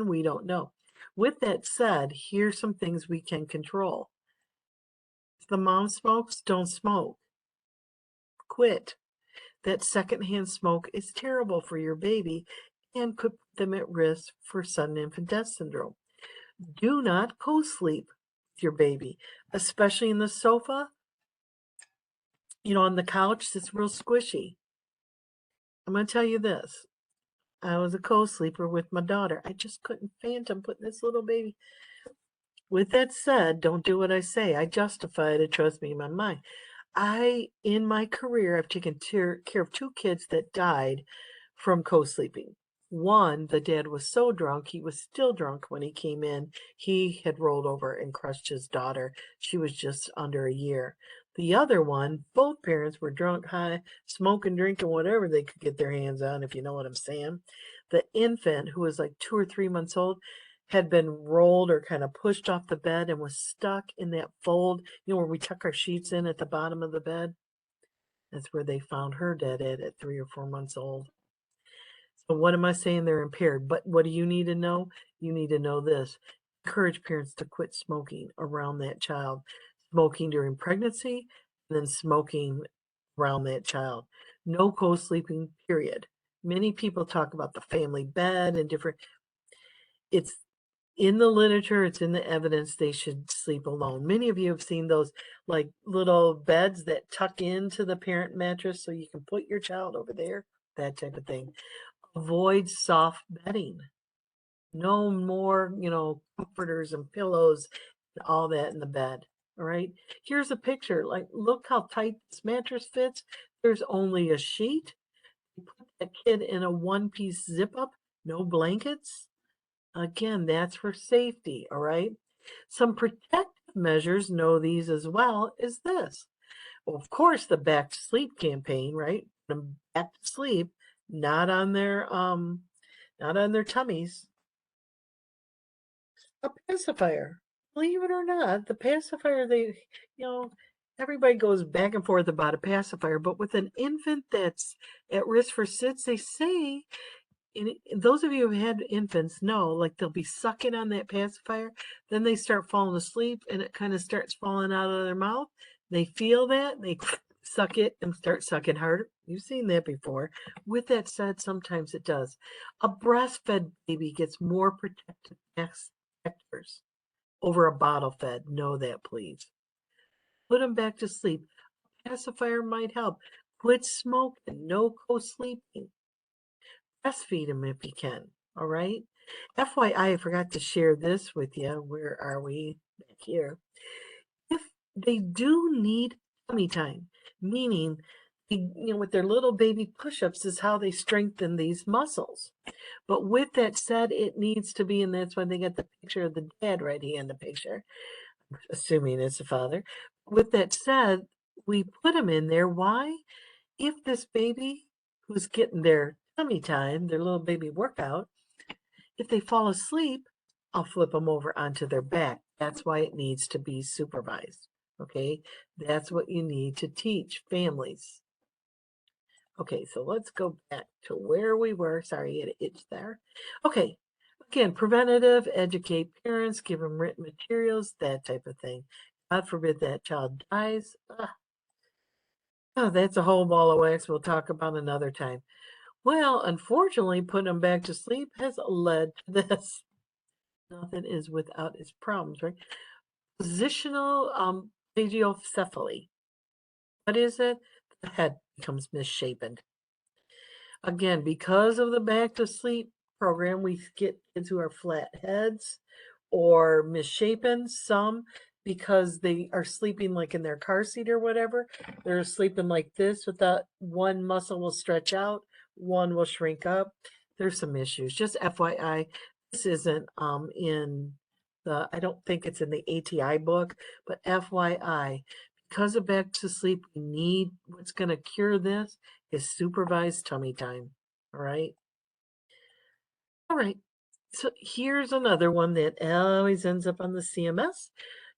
we don't know. With that said, here's some things we can control. If the mom smokes, don't smoke. Quit. That secondhand smoke is terrible for your baby and could put them at risk for sudden infant death syndrome. Do not co-sleep with your baby, especially in the sofa, on the couch that's real squishy. I'm going to tell you this. I was a co-sleeper with my daughter. I just couldn't fathom putting this little baby. With that said, don't do what I say. I justify it. Trust me in my mind. In my career, I've taken care of two kids that died from co-sleeping. One, the dad was so drunk, he was still drunk when he came in. He had rolled over and crushed his daughter. She was just under a year. The other one, both parents were drunk, high, smoking, drinking, whatever they could get their hands on, if you know what I'm saying. The infant, who was like 2 or 3 months old, had been rolled or kind of pushed off the bed and was stuck in that fold, where we tuck our sheets in at the bottom of the bed. That's where they found her dead at 3 or 4 months old. So what am I saying? They're impaired. But what do you need to know? You need to know this. Encourage parents to quit smoking around that child. Smoking during pregnancy, and then smoking around that child. No co-sleeping, period. Many people talk about the family bed and different. It's in the literature, it's in the evidence they should sleep alone. Many of you have seen those like little beds that tuck into the parent mattress so you can put your child over there, that type of thing. Avoid soft bedding. No more, comforters and pillows and all that in the bed. All right. Here's a picture. Like, look how tight this mattress fits. There's only a sheet. You put that kid in a one-piece zip up, no blankets. Again, that's for safety, all right? Some protective measures, know these as well, is this. Well, of course, the back to sleep campaign, right? Put them back to sleep, not on their tummies. A pacifier. Believe it or not, the pacifier, everybody goes back and forth about a pacifier, but with an infant that's at risk for SIDS, they say, and those of you who have had infants know, like they'll be sucking on that pacifier, then they start falling asleep and it kind of starts falling out of their mouth. They feel that, they suck it and start sucking harder. You've seen that before. With that said, sometimes it does. A breastfed baby gets more protective factors over a bottle fed. Know that, please. Put them back to sleep. A pacifier might help. Quit smoking. No co-sleeping. Breastfeed them if you can. All right. FYI, I forgot to share this with you. Where are we? Back here. If they do need tummy time, meaning, with their little baby push-ups is how they strengthen these muscles. But with that said, it needs to be, and that's why they got the picture of the dad right here in the picture, assuming it's the father. With that said, we put them in there. Why? If this baby who's getting their tummy time, their little baby workout, if they fall asleep, I'll flip them over onto their back. That's why it needs to be supervised. Okay, that's what you need to teach families. Okay, so let's go back to where we were. Sorry, it itched there. Okay, Again, preventative, educate parents, give them written materials, that type of thing. God forbid that child dies. Oh, that's a whole ball of wax we'll talk about another time. Well, unfortunately, putting them back to sleep has led to this. Nothing is without its problems, right? Positional plagiocephaly. What is it? The head becomes misshapen. Again, because of the back to sleep program, we get kids who are flat heads or misshapen, some because they are sleeping like in their car seat or whatever. They're sleeping like this with that one muscle will stretch out, one will shrink up. There's some issues. Just FYI, this isn't in the, I don't think it's in the ATI book, but FYI, because of back to sleep, we need what's going to cure this is supervised tummy time. All right. All right. So here's another one that always ends up on the CMS.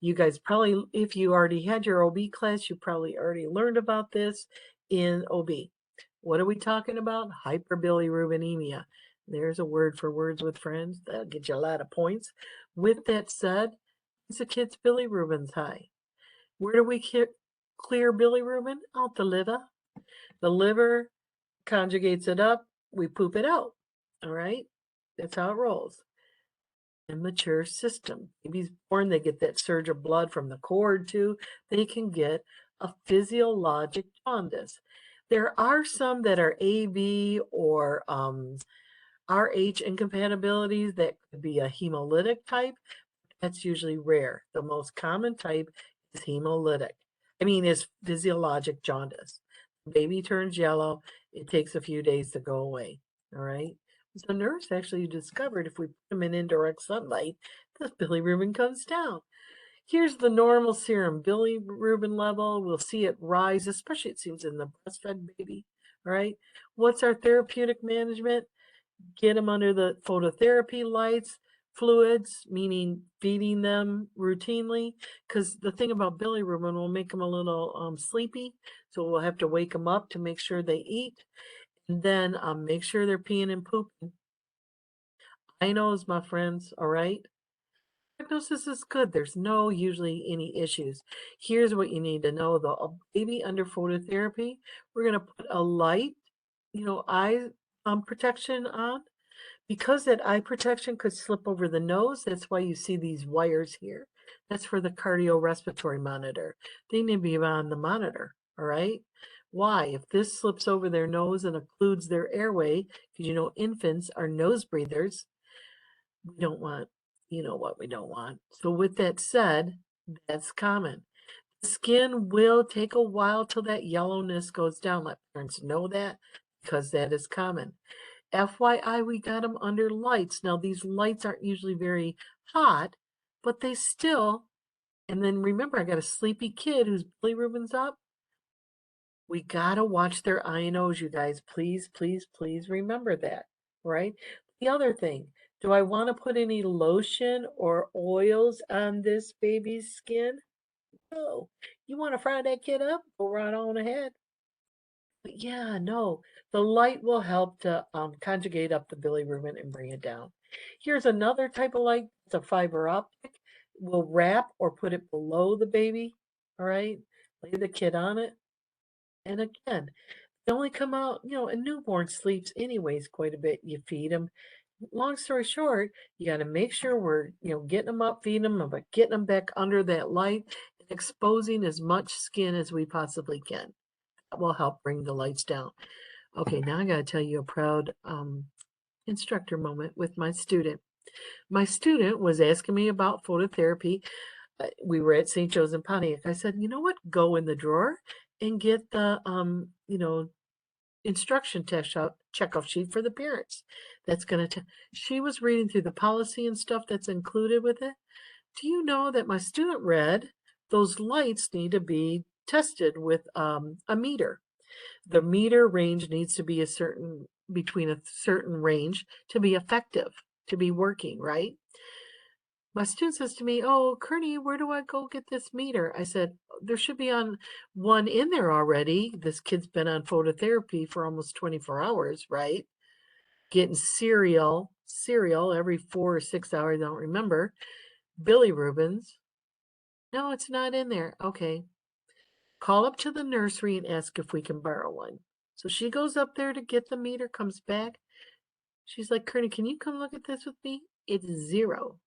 You guys probably, if you already had your OB class, you probably already learned about this in OB. What are we talking about? Hyperbilirubinemia. There's a word for words with friends. That'll get you a lot of points. With that said, is a kid's bilirubin's high. Where do we clear bilirubin? Out the liver. The liver conjugates it up, we poop it out. All right? That's how it rolls. Immature system. Baby's born, they get that surge of blood from the cord too. They can get a physiologic jaundice. There are some that are AB or RH incompatibilities that could be a hemolytic type. That's usually rare. The most common type is hemolytic. Is physiologic jaundice. The baby turns yellow. It takes a few days to go away. All right. So nurse actually discovered if we put them in indirect sunlight, the bilirubin comes down. Here's the normal serum bilirubin level. We'll see it rise, especially it seems in the breastfed baby. All right. What's our therapeutic management? Get them under the phototherapy lights, fluids, meaning feeding them routinely. Because the thing about bilirubin will make them a little sleepy. So we'll have to wake them up to make sure they eat. And then make sure they're peeing and pooping. I knows, my friends, all right? Diagnosis is good. There's no usually any issues. Here's what you need to know though. A baby under phototherapy, we're going to put a light, eye protection on. Because that eye protection could slip over the nose, that's why you see these wires here. That's for the cardiorespiratory monitor. They need to be on the monitor, all right? Why? If this slips over their nose and occludes their airway, because infants are nose breathers, we don't want, what we don't want. So with that said, that's common. The skin will take a while till that yellowness goes down. Let parents know that because that is common. FYI, we got them under lights. Now, these lights aren't usually very hot, but they still, and then remember, I got a sleepy kid whose bilirubin's up. We got to watch their eye and nose, you guys. Please, please, please remember that, right? The other thing, do I want to put any lotion or oils on this baby's skin? No. You want to fry that kid up? Go right on ahead. But yeah, no, the light will help to conjugate up the bilirubin and bring it down. Here's another type of light. It's a fiber optic. We'll wrap or put it below the baby. All right. Lay the kid on it. And again, they only come out, a newborn sleeps anyways quite a bit. You feed them. Long story short, you got to make sure we're, getting them up, feeding them, but getting them back under that light and exposing as much skin as we possibly can. That will help bring the lights down. Okay, now I got to tell you a proud instructor moment with my student. My student was asking me about phototherapy. We were at St. Joe's in Pontiac. I said, you know what? Go in the drawer and get the, instruction checkoff sheet for the parents. That's going to, she was reading through the policy and stuff that's included with it. Do you know that my student read those lights need to be tested with a meter? The meter range needs to be between a certain range to be effective, to be working, right? My student says to me, oh, Kearney, where do I go get this meter? I said, there should be one in there already. This kid's been on phototherapy for almost 24 hours, right? Getting cereal cereal every 4 or 6 hours, I don't remember. Billy Rubens. No, it's not in there. Okay. Call up to the nursery and ask if we can borrow one. So she goes up there to get the meter, comes back. She's like, Kearney, can you come look at this with me? It's zero.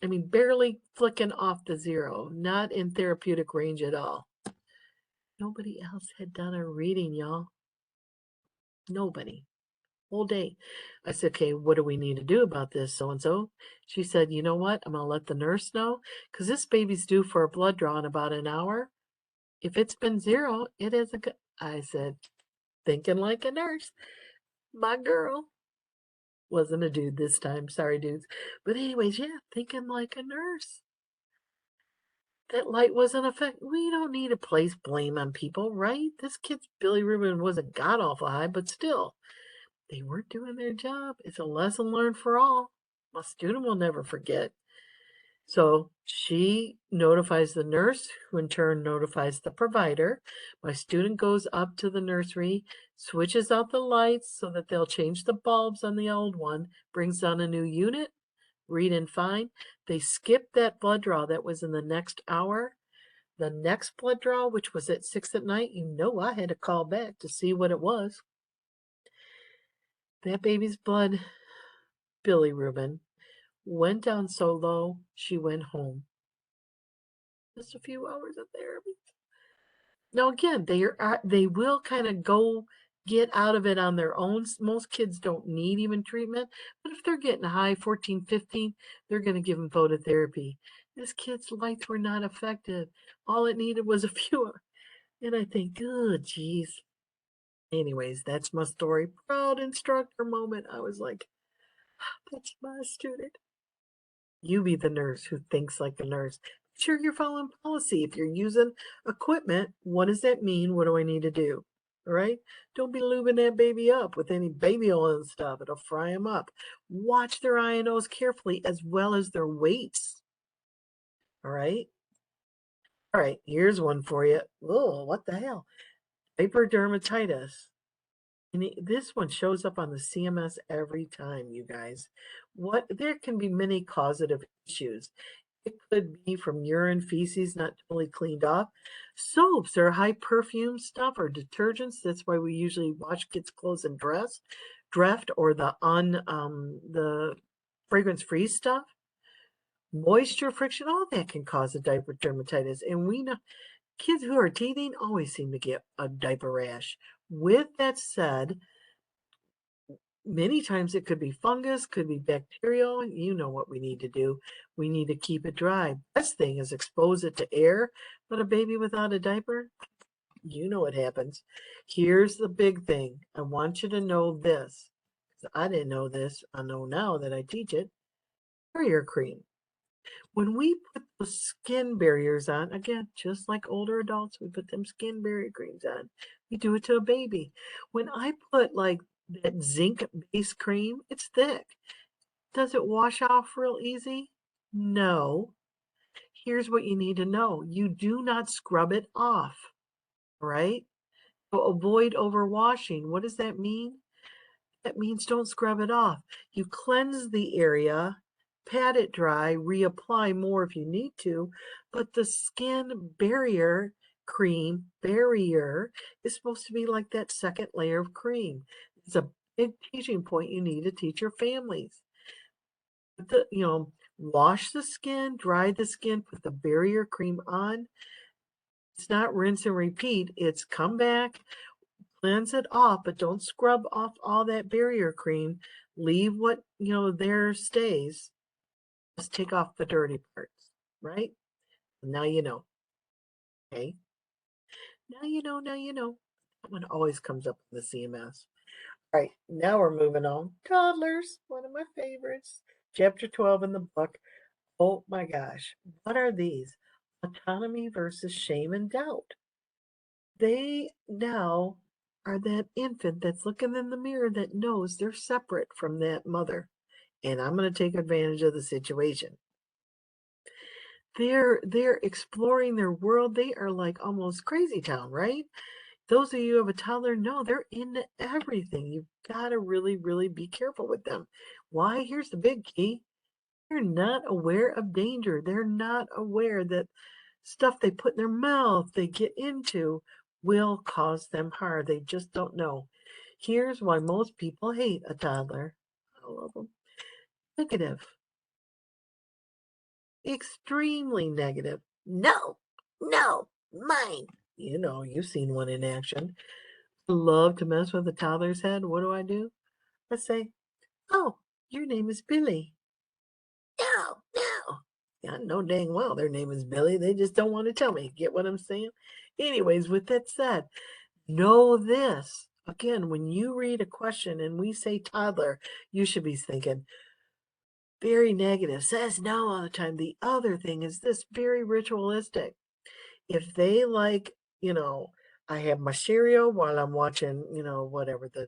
I mean, barely flicking off the zero, not in therapeutic range at all. Nobody else had done a reading, y'all. Nobody. Whole day. I said, okay, what do we need to do about this, so and so? She said, you know what? I'm going to let the nurse know because this baby's due for a blood draw in about an hour. If it's been zero, it isn't good. I said, thinking like a nurse. My girl wasn't a dude this time. Sorry, dudes. But anyways, yeah, thinking like a nurse. That light wasn't effective. We don't need to place blame on people, right? This kid's Billy Rubin wasn't god awful high, but still, they weren't doing their job. It's a lesson learned for all. My student will never forget. So she notifies the nurse, who in turn notifies the provider. My student goes up to the nursery, switches out the lights so that they'll change the bulbs on the old one, brings on a new unit, read and fine. They skipped that blood draw that was in the next hour. The next blood draw, which was at 6 at night, I had to call back to see what it was. That baby's blood, Billy Rubin, went down so low she went home. Just a few hours of therapy. Now again, they will kind of go get out of it on their own. Most kids don't need even treatment, but if they're getting high 14, 15, they're going to give them phototherapy. This kid's lights were not affected. All it needed was a few. And I think, oh, geez. Anyways, that's my story. Proud instructor moment. I was like, that's my student. You be the nurse who thinks like a nurse. Make sure you're following policy. If you're using equipment, what does that mean? What do I need to do? All right? Don't be lubing that baby up with any baby oil and stuff. It'll fry them up. Watch their INOs carefully as well as their weights. All right? All right, here's one for you. Oh, what the hell? Hyperdermatitis. And this one shows up on the CMS every time, you guys. There can be many causative issues. It could be from urine, feces not totally cleaned off. Soaps or high perfume stuff or detergents. That's why we usually wash kids' clothes and Dreft or the fragrance-free stuff. Moisture, friction, all that can cause a diaper dermatitis. And we know kids who are teething always seem to get a diaper rash. With that said, many times it could be fungus, could be bacterial. You know what we need to do. We need to keep it dry. Best thing is expose it to air, but a baby without a diaper, you know what happens. Here's the big thing. I want you to know this. I didn't know this. I know now that I teach it. Barrier cream. When we put those skin barriers on, again, just like older adults, we put them skin barrier creams on. We do it to a baby. When I put like that zinc-based cream, it's thick. Does it wash off real easy? No. Here's what you need to know. You do not scrub it off, right? So avoid overwashing. What does that mean? That means don't scrub it off. You cleanse the area, pat it dry, reapply more if you need to, but the skin barrier cream barrier is supposed to be like that second layer of cream. It's a big teaching point you need to teach your families. Wash the skin, dry the skin, put the barrier cream on. It's not rinse and repeat. It's come back, cleanse it off, but don't scrub off all that barrier cream. Leave what, there stays. Just take off the dirty parts, right? Now you know. Okay? Now you know, now you know. That one always comes up in the CMS. All right, now we're moving on. Toddlers, one of my favorites. Chapter 12 in the book. Oh my gosh. What are these? Autonomy versus shame and doubt. They now are that infant that's looking in the mirror that knows they're separate from that mother. And I'm going to take advantage of the situation. They're exploring their world. They are like almost crazy town, right? Those of you who have a toddler know they're into everything. You've got to really, really be careful with them. Why? Here's the big key. They're not aware of danger. They're not aware that stuff they put in their mouth, they get into, will cause them harm. They just don't know. Here's why most people hate a toddler. I love them. Negative, extremely negative. No, no, mine. You know, you've seen one in action. Love to mess with a toddler's head. What do? Let's say, oh, your name is Billy. No, no. Yeah, I know dang well their name is Billy. They just don't want to tell me. Get what I'm saying? Anyways, with that said, know this. Again, when you read a question and we say toddler, you should be thinking very negative, says no all the time. The other thing is this very ritualistic. If they like, you know, I have my cereal while I'm watching, whatever, the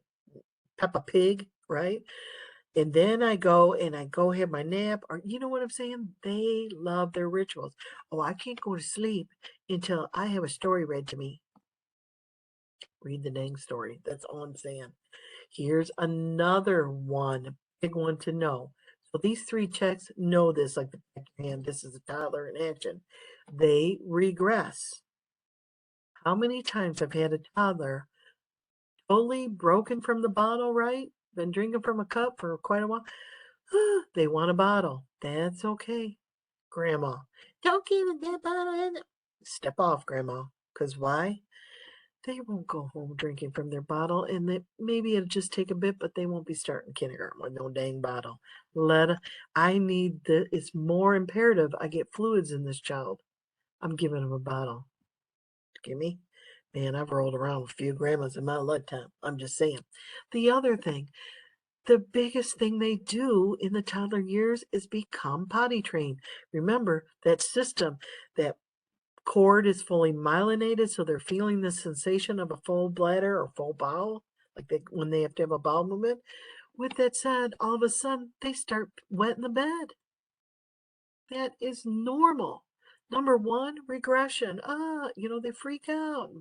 Peppa Pig, right? And then I go have my nap, or you know what I'm saying? They love their rituals. Oh, I can't go to sleep until I have a story read to me. Read the dang story. That's all I'm saying. Here's another one, big one to know. So these three checks know this like the back of your hand. This is a toddler in action. They regress. How many times I've had a toddler totally broken from the bottle, right? Been drinking from a cup for quite a while. They want a bottle. That's okay, Grandma. Don't give them that bottle. Step off, Grandma. Because why? They won't go home drinking from their bottle, and maybe it'll just take a bit, but they won't be starting kindergarten with no dang bottle. I need it's more imperative I get fluids in this child. I'm giving them a bottle. Give me? Man, I've rolled around with a few grandmas in my lifetime. I'm just saying. The other thing, the biggest thing they do in the toddler years is become potty trained. Remember that system, that cord is fully myelinated, so they're feeling the sensation of a full bladder or full bowel, like when they have to have a bowel movement. With that said, all of a sudden they start wetting the bed. That is normal. Number one, regression. They freak out.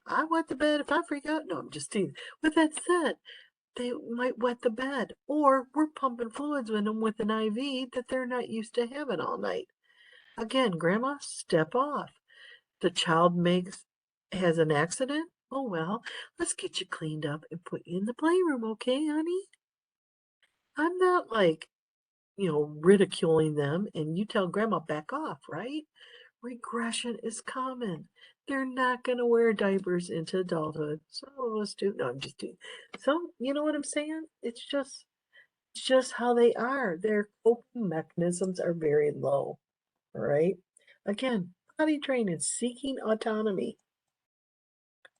I wet the bed if I freak out. No, I'm just teasing. With that said, they might wet the bed, or we're pumping fluids in them with an IV that they're not used to having all night. Again, Grandma, step off. The child has an accident. Oh well, let's get you cleaned up and put you in the playroom, okay, honey? I'm not like, ridiculing them, and you tell Grandma back off, right? Regression is common. They're not going to wear diapers into adulthood. So let's do. No, I'm just doing. So you know what I'm saying? It's just how they are. Their coping mechanisms are very low. All right. Again, potty training, seeking autonomy.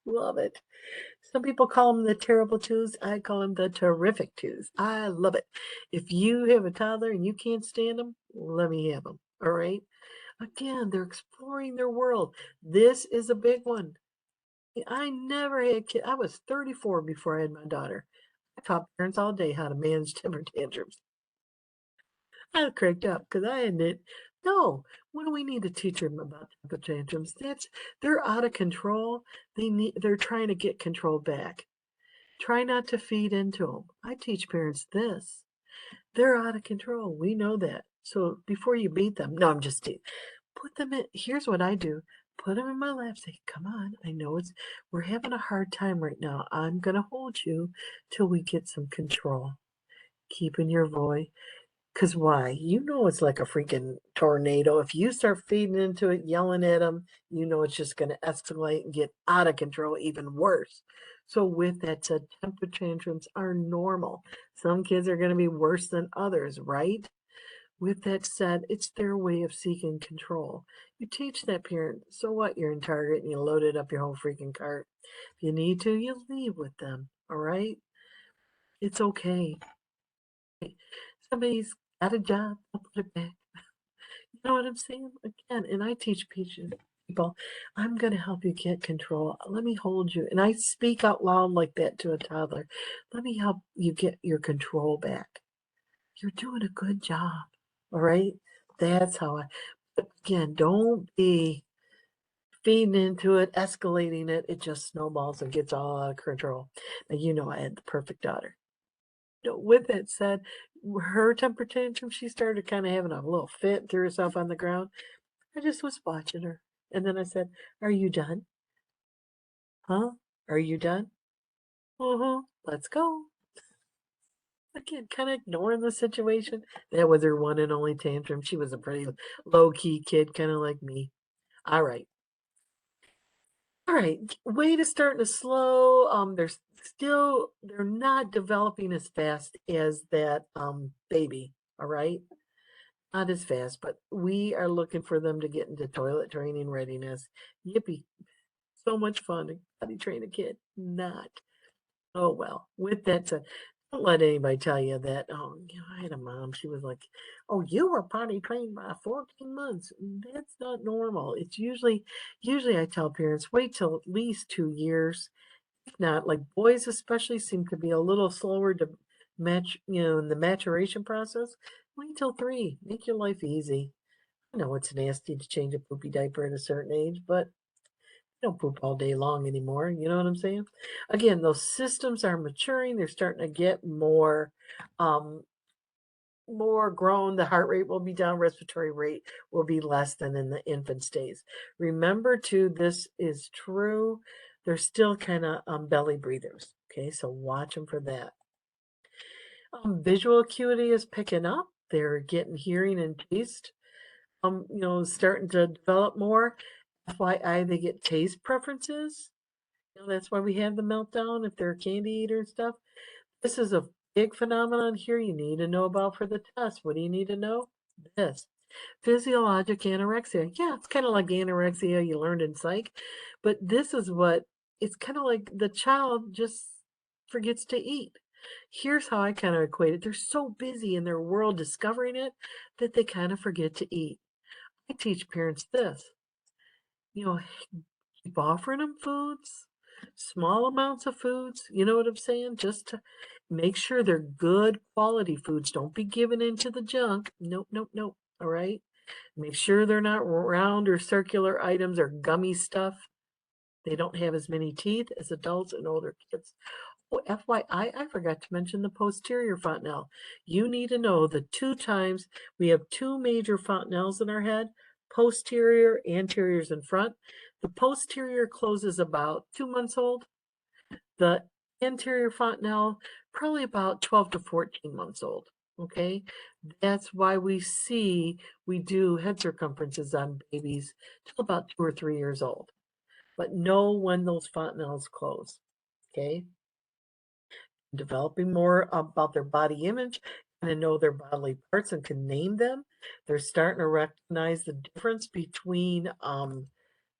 Love it. Some people call them the terrible twos. I call them the terrific twos. I love it. If you have a toddler and you can't stand them, let me have them. All right. Again, they're exploring their world. This is a big one. I never had kids. I was 34 before I had my daughter. I taught parents all day how to manage temper tantrums. I cracked up because I admit, no, what do we need to teach them about temper tantrums? They're out of control. They're trying to get control back. Try not to feed into them. I teach parents this. They're out of control. We know that. So before you beat them, no, I'm just teasing. Put them in. Here's what I do. Put them in my lap. Say, come on. I know we're having a hard time right now. I'm gonna hold you till we get some control. Keeping your voice. Cause why? You know it's like a freaking tornado. If you start feeding into it, yelling at them, you know it's just gonna escalate and get out of control, even worse. So with that said, temper tantrums are normal. Some kids are gonna be worse than others, right? With that said, it's their way of seeking control. You teach that parent, so what? You're in Target and you loaded up your whole freaking cart. If you need to, you leave with them, all right? It's okay. Somebody's got a job, I'll put it back. You know what I'm saying? Again, and I teach people, I'm going to help you get control. Let me hold you. And I speak out loud like that to a toddler. Let me help you get your control back. You're doing a good job. All right? That's how but again, don't be feeding into it, escalating it. It just snowballs and gets all out of control. Now, you know, I had the perfect daughter. No, with that said, her temper tantrum, she started kind of having a little fit, threw herself on the ground. I just was watching her. And then I said, "Are you done? Huh? Are you done? Uh-huh. Let's go." Again, kind of ignoring the situation. That was her one and only tantrum. She was a pretty low key kid, kind of like me. All right. All right. Way to start to slow. They're not developing as fast as that baby. All right. Not as fast, but we are looking for them to get into toilet training readiness. Yippee. So much fun to potty train a kid. Not. Oh well. With that said, don't let anybody tell you that. Oh, I had a mom. She was like, "Oh, you were potty trained by 14 months." That's not normal. It's usually I tell parents wait till at least 2 years. If not, like boys especially seem to be a little slower to match. In the maturation process. Wait till 3. Make your life easy. I know it's nasty to change a poopy diaper at a certain age, but don't poop all day long anymore. You know what I'm saying? Again, those systems are maturing. They're starting to get um, more grown. The heart rate will be down. Respiratory rate will be less than in the infant stage. Remember, too, this is true. They're still kind of belly breathers. Okay, so watch them for that. Visual acuity is picking up. They're getting hearing and taste. Starting to develop more. FYI, they get taste preferences. That's why we have the meltdown if they're a candy eater and stuff. This is a big phenomenon here you need to know about for the test. What do you need to know? This. Physiologic anorexia. Yeah, it's kind of like anorexia you learned in psych, but this is what it's kind of like the child just forgets to eat. Here's how I kind of equate it. They're so busy in their world discovering it that they kind of forget to eat. I teach parents this. You know, keep offering them foods, small amounts of foods, you know what I'm saying? Just to make sure they're good quality foods. Don't be giving into the junk. Nope, nope, nope. All right? Make sure they're not round or circular items or gummy stuff. They don't have as many teeth as adults and older kids. Oh, FYI, I forgot to mention the posterior fontanelle. You need to know the 2 times we have 2 major fontanelles in our head, posterior, anteriors in front. The posterior closes about 2 months old. The anterior fontanelle, probably about 12 to 14 months old. Okay, that's why we do head circumferences on babies till about 2 or 3 years old. But know when those fontanelles close. Okay, developing more about their body image and to know their bodily parts and can name them. They're starting to recognize the difference between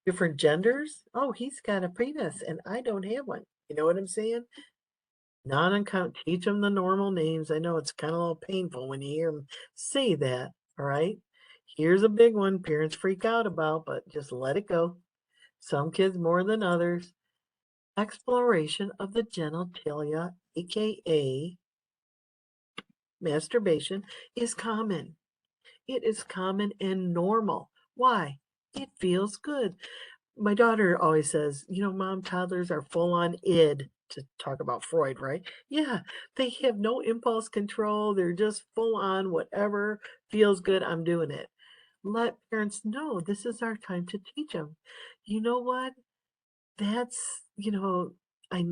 different genders. Oh, he's got a penis and I don't have one. You know what I'm saying? Not uncount. Teach them the normal names. I know it's kind of a little painful when you hear them say that. All right. Here's a big one parents freak out about, but just let it go. Some kids more than others. Exploration of the genitalia, aka masturbation, is common. It is common and normal. Why? It feels good. My daughter always says, Mom, toddlers are full on id, to talk about Freud, right? Yeah, they have no impulse control. They're just full on whatever feels good, I'm doing it. Let parents know this is our time to teach them. You know what? That's, I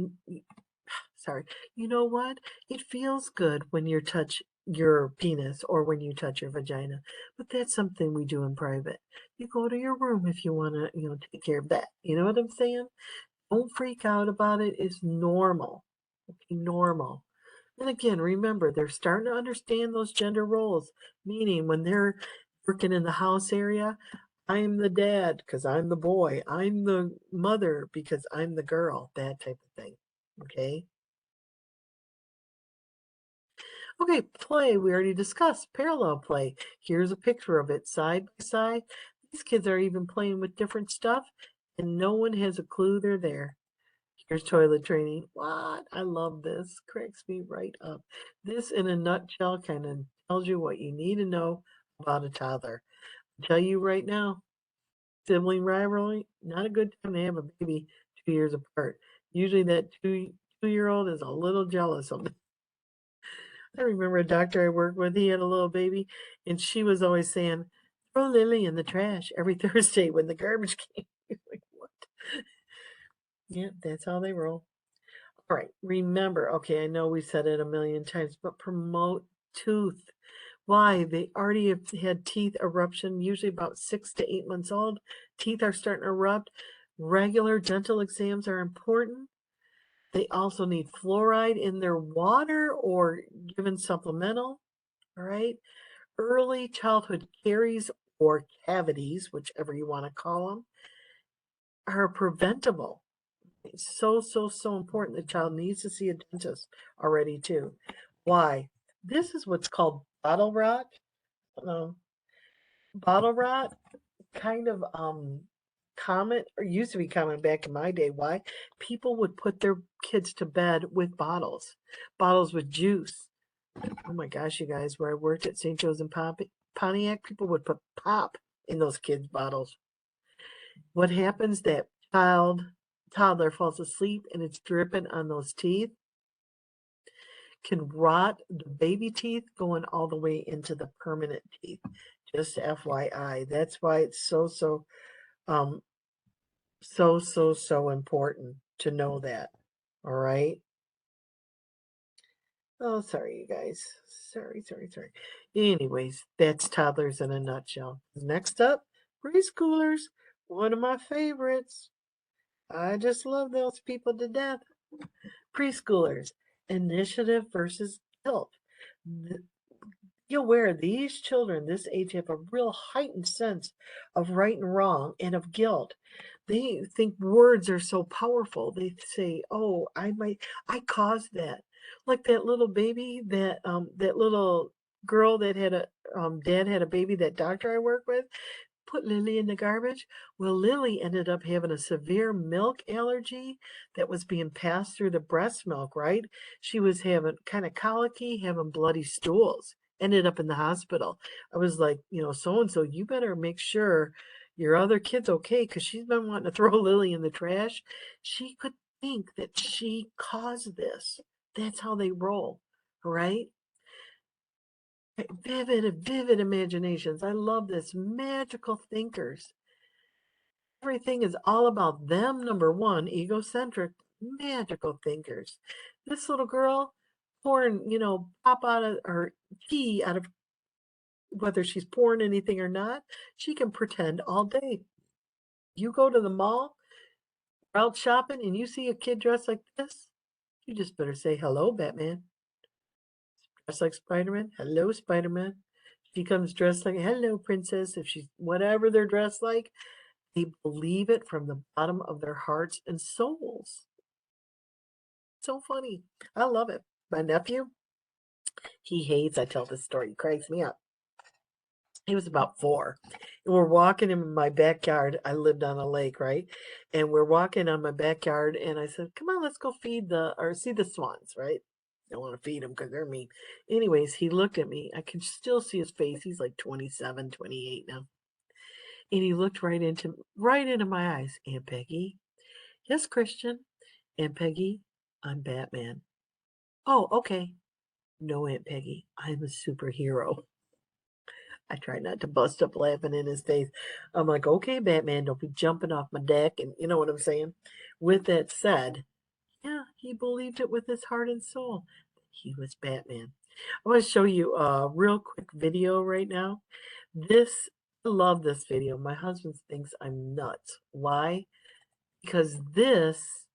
sorry. You know what? It feels good when you touch your penis or when you touch your vagina, but that's something we do in private. You go to your room if you want to, take care of that. You know what I'm saying? Don't freak out about it. It's normal. Okay, normal. And again, remember, they're starting to understand those gender roles, meaning when they're working in the house area, I'm the dad because I'm the boy. I'm the mother because I'm the girl, that type of thing. Okay? Okay, play. We already discussed parallel play. Here's a picture of it side by side. These kids are even playing with different stuff, and no one has a clue they're there. Here's toilet training. What? I love this. Cracks me right up. This, in a nutshell, kind of tells you what you need to know about a toddler. I'll tell you right now, sibling rivalry, not a good time to have a baby 2 years apart. Usually that 2-year-old is a little jealous of I remember a doctor I worked with, he had a little baby, and she was always saying, "Throw Lily in the trash every Thursday when the garbage came." Like, what? Yeah, that's how they roll. All right, remember, okay, I know we said it a million times, but promote tooth. Why? They already have had teeth eruption, usually about 6 to 8 months old. Teeth are starting to erupt. Regular dental exams are important. They also need fluoride in their water or given supplemental. All right. Early childhood caries or cavities, whichever you want to call them, are preventable. It's so important. The child needs to see a dentist already too. Why? This is what's called bottle rot. Um, Bottle rot, kind of common, or used to be common back in my day. Why? People would put their kids to bed with bottles with juice. Oh my gosh, you guys, where I worked at St. Joe's in Pontiac, people would put pop in those kids' bottles. What happens? That toddler falls asleep and it's dripping on those teeth, can rot the baby teeth going all the way into the permanent teeth. Just FYI. That's why it's um so important to know that. All right. Oh, sorry, you guys. Sorry. Anyways, that's toddlers in a nutshell. Next up, preschoolers. One of my favorites. I just love those people to death. Preschoolers. Initiative versus guilt. Be aware these children this age have a real heightened sense of right and wrong and of guilt. They think words are so powerful. They say, "Oh, I caused that." Like that little baby, that little girl that had a dad had a baby. That doctor I work with put Lily in the garbage. Well, Lily ended up having a severe milk allergy that was being passed through the breast milk, right? She was having kind of colicky, having bloody stools, ended up in the hospital. I was like, so and so, you better make sure your other kid's okay because she's been wanting to throw Lily in the trash. She could think that she caused this. That's how they roll, right? Vivid imaginations. I love this. Magical thinkers. Everything is all about them, number one, egocentric, magical thinkers. This little girl pouring, pop out of her tea out of whether she's pouring anything or not, she can pretend all day. You go to the mall, out shopping, and you see a kid dressed like this, you just better say, "Hello, Batman." Dressed like Spider-Man, "Hello, Spider-Man." She comes dressed like, "Hello, Princess." If she's whatever they're dressed like, they believe it from the bottom of their hearts and souls. So funny. I love it. My nephew, he hates I tell this story. He cracks me up. He was about 4. And we're walking in my backyard. I lived on a lake, right? And we're walking on my backyard, and I said, "Come on, let's go see the swans," right? Don't want to feed them because they're mean. Anyways, he looked at me. I can still see his face. He's like 27, 28 now. And he looked right into my eyes. "Aunt Peggy." "Yes, Christian." "Aunt Peggy, I'm Batman." "Oh, okay." "No, Aunt Peggy, I'm a superhero." I try not to bust up laughing in his face. I'm like, "Okay, Batman, don't be jumping off my deck." And you know what I'm saying? With that said, yeah, he believed it with his heart and soul. He was Batman. I want to show you a real quick video right now. I love this video. My husband thinks I'm nuts. Why? Because this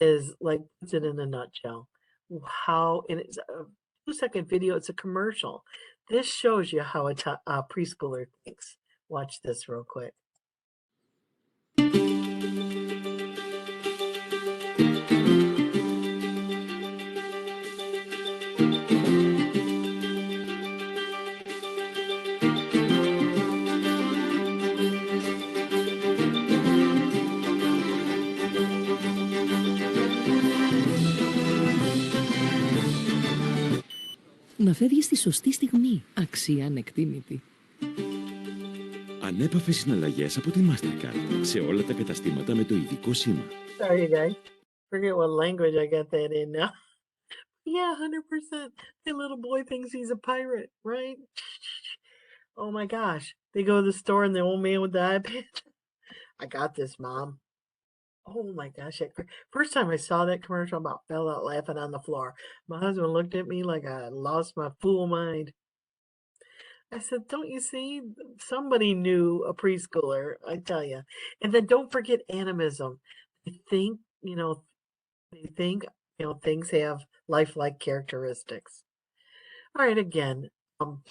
is like puts it in a nutshell. And it's a 2-second video. It's a commercial. This shows you how a preschooler thinks. Watch this real quick. Να φεύγει στη σωστή στιγμή, αξία ανεκτήμητη. Ανέπαφες συναλλαγές από τη Mastercard σε όλα τα καταστήματα με το ειδικό σήμα. Sorry, guys. Forget what language I got that in now. Yeah, 100%. The little boy thinks he's a pirate, right? Oh my gosh. They go to the store and the old man with the iPad. I got this, Mom. Oh my gosh. First time I saw that commercial, I about fell out laughing on the floor. My husband looked at me like I lost my fool mind. I said, "Don't you see? Somebody knew a preschooler, I tell you." And then don't forget animism. They think, they think, things have lifelike characteristics. All right, again, um,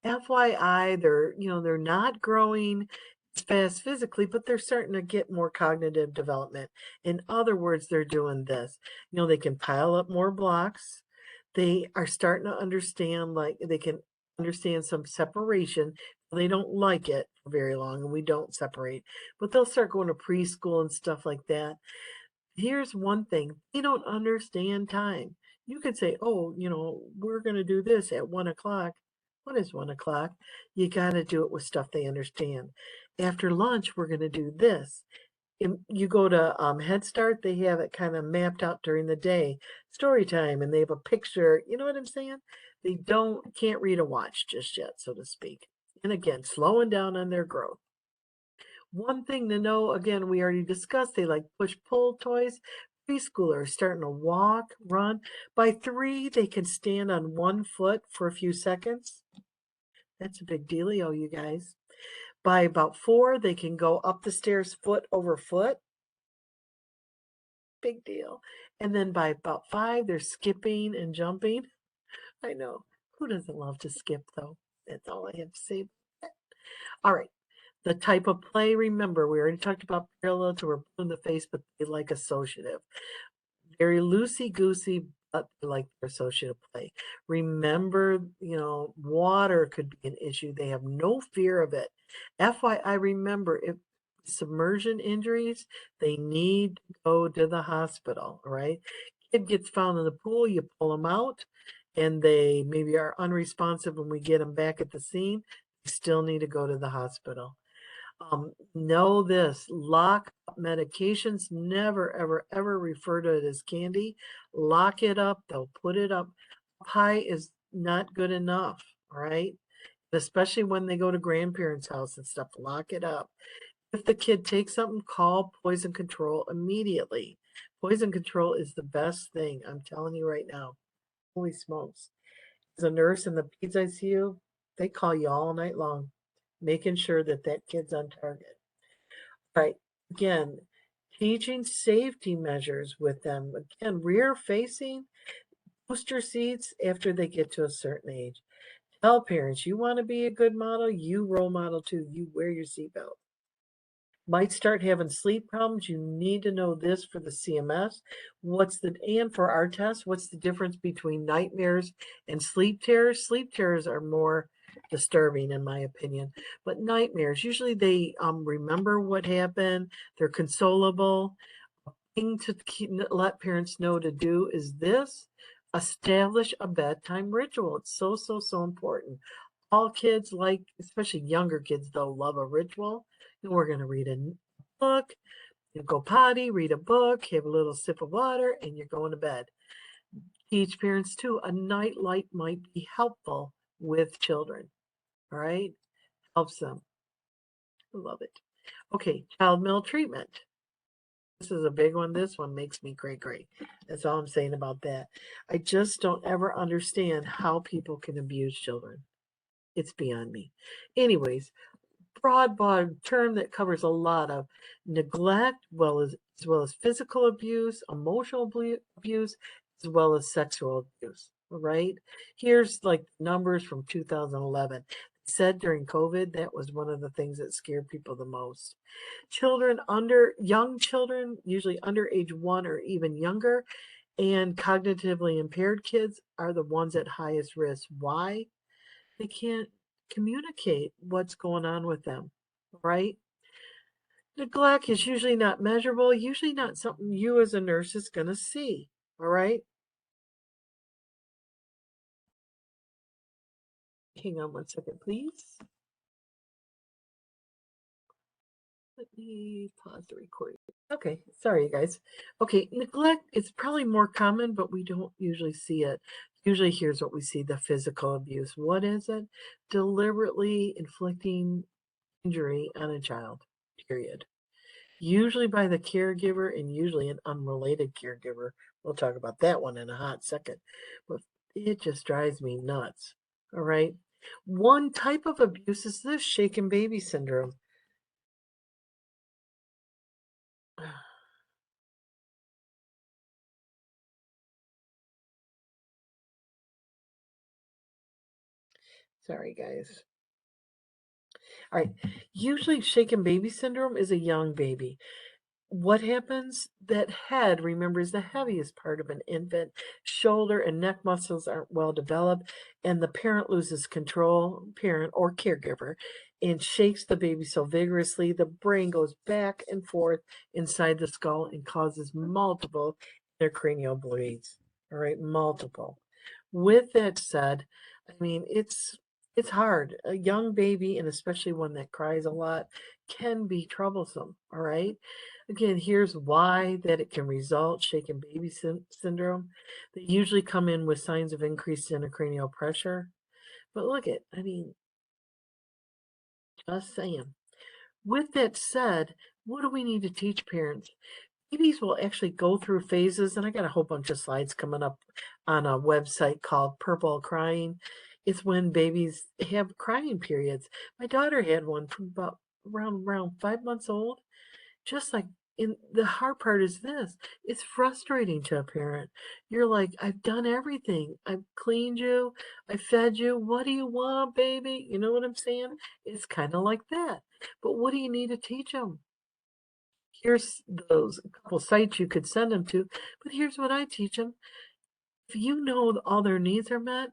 FYI, they're not growing as fast physically, but they're starting to get more cognitive development. In other words, they're doing this. They can pile up more blocks. They are starting to understand, like, they can understand some separation. They don't like it for very long, and we don't separate, but they'll start going to preschool and stuff like that. Here's one thing, they don't understand time. You could say, "Oh, we're going to do this at 1 o'clock." What is 1 o'clock? You got to do it with stuff they understand. After lunch, we're going to do this. You go to Head Start, they have it kind of mapped out during the day, story time, and they have a picture. You know what I'm saying? They can't read a watch just yet, so to speak. And again, slowing down on their growth. One thing to know, again, we already discussed, they like push-pull toys. Preschoolers starting to walk, run. By 3, they can stand on 1 foot for a few seconds. That's a big dealio, you guys. By about 4, they can go up the stairs foot over foot. Big deal. And then by about 5, they're skipping and jumping. I know. Who doesn't love to skip, though? That's all I have to say. All right. The type of play, remember, we already talked about parallel to or blue in the face, but they like associative. Very loosey-goosey, but they like their associative play. Remember, water could be an issue. They have no fear of it. FYI, remember, if submersion injuries, they need to go to the hospital, right? Kid gets found in the pool, you pull them out, and they maybe are unresponsive when we get them back at the scene. They still need to go to the hospital. Know this, lock up medications. Never, ever, ever refer to it as candy. Lock it up. They'll put it up high is not good enough, right? Especially when they go to grandparents' house and stuff. Lock it up. If the kid takes something, call poison control immediately. Poison control is the best thing. I'm telling you right now. Holy smokes. As a nurse in the peds ICU, they call you all night long, making sure that that kid's on target. Right. Again, teaching safety measures with them. Again, rear facing, booster seats after they get to a certain age. Tell parents, you want to be a good model, you role model too. You wear your seatbelt. Might start having sleep problems. You need to know this for the CMS. And for our test, what's the difference between nightmares and sleep terrors? Sleep terrors are more disturbing in my opinion, but nightmares, usually they remember what happened. They're consolable. Thing to let parents know to do is this: establish a bedtime ritual. It's so, so, so important. All kids like, especially younger kids, they'll love a ritual. And we're going to read a book, you go potty, read a book, have a little sip of water, and you're going to bed. Teach parents too, a night light might be helpful with children. All right? Helps them. I love it. Okay, child maltreatment. This is a big one. This one makes me cray. That's all I'm saying about that. I just don't ever understand how people can abuse children. It's beyond me. Anyways, broad term that covers a lot of neglect, as well as physical abuse, emotional abuse, as well as sexual abuse. Right? Here's like numbers from 2011. Said during COVID, that was one of the things that scared people the most. Young children, usually under age 1 or even younger, and cognitively impaired kids are the ones at highest risk. Why? They can't communicate what's going on with them, right? Neglect is usually not measurable, usually not something you as a nurse is going to see, all right? Hang on one second, please. Let me pause the recording. Okay, sorry, you guys. Okay, neglect is probably more common, but we don't usually see it. Usually, here's what we see: the physical abuse. What is it? Deliberately inflicting injury on a child, period. Usually by the caregiver and usually an unrelated caregiver. We'll talk about that one in a hot second. But it just drives me nuts. All right. One type of abuse is this shaken baby syndrome. Sorry, guys. All right. Usually, shaken baby syndrome is a young baby. What happens? That head, remember, is the heaviest part of an infant. Shoulder and neck muscles aren't well developed, and the parent loses control, parent or caregiver, and shakes the baby so vigorously the brain goes back and forth inside the skull and causes multiple intracranial bleeds. All right, multiple. With that said, I mean it's hard. A young baby, and especially one that cries a lot, can be troublesome. All right. Again, here's why that it can result shaken baby syndrome. They usually come in with signs of increased intracranial pressure. But look at, I mean, just saying. With that said, what do we need to teach parents? Babies will actually go through phases, and I got a whole bunch of slides coming up on a website called Purple Crying. It's when babies have crying periods. My daughter had one from about around 5 months old. Just like in the hard part is this, it's frustrating to a parent. You're like, I've done everything. I've cleaned you, I fed you. What do you want, baby? You know what I'm saying? It's kind of like that. But what do you need to teach them? Here's those couple sites you could send them to. But here's what I teach them. If you know all their needs are met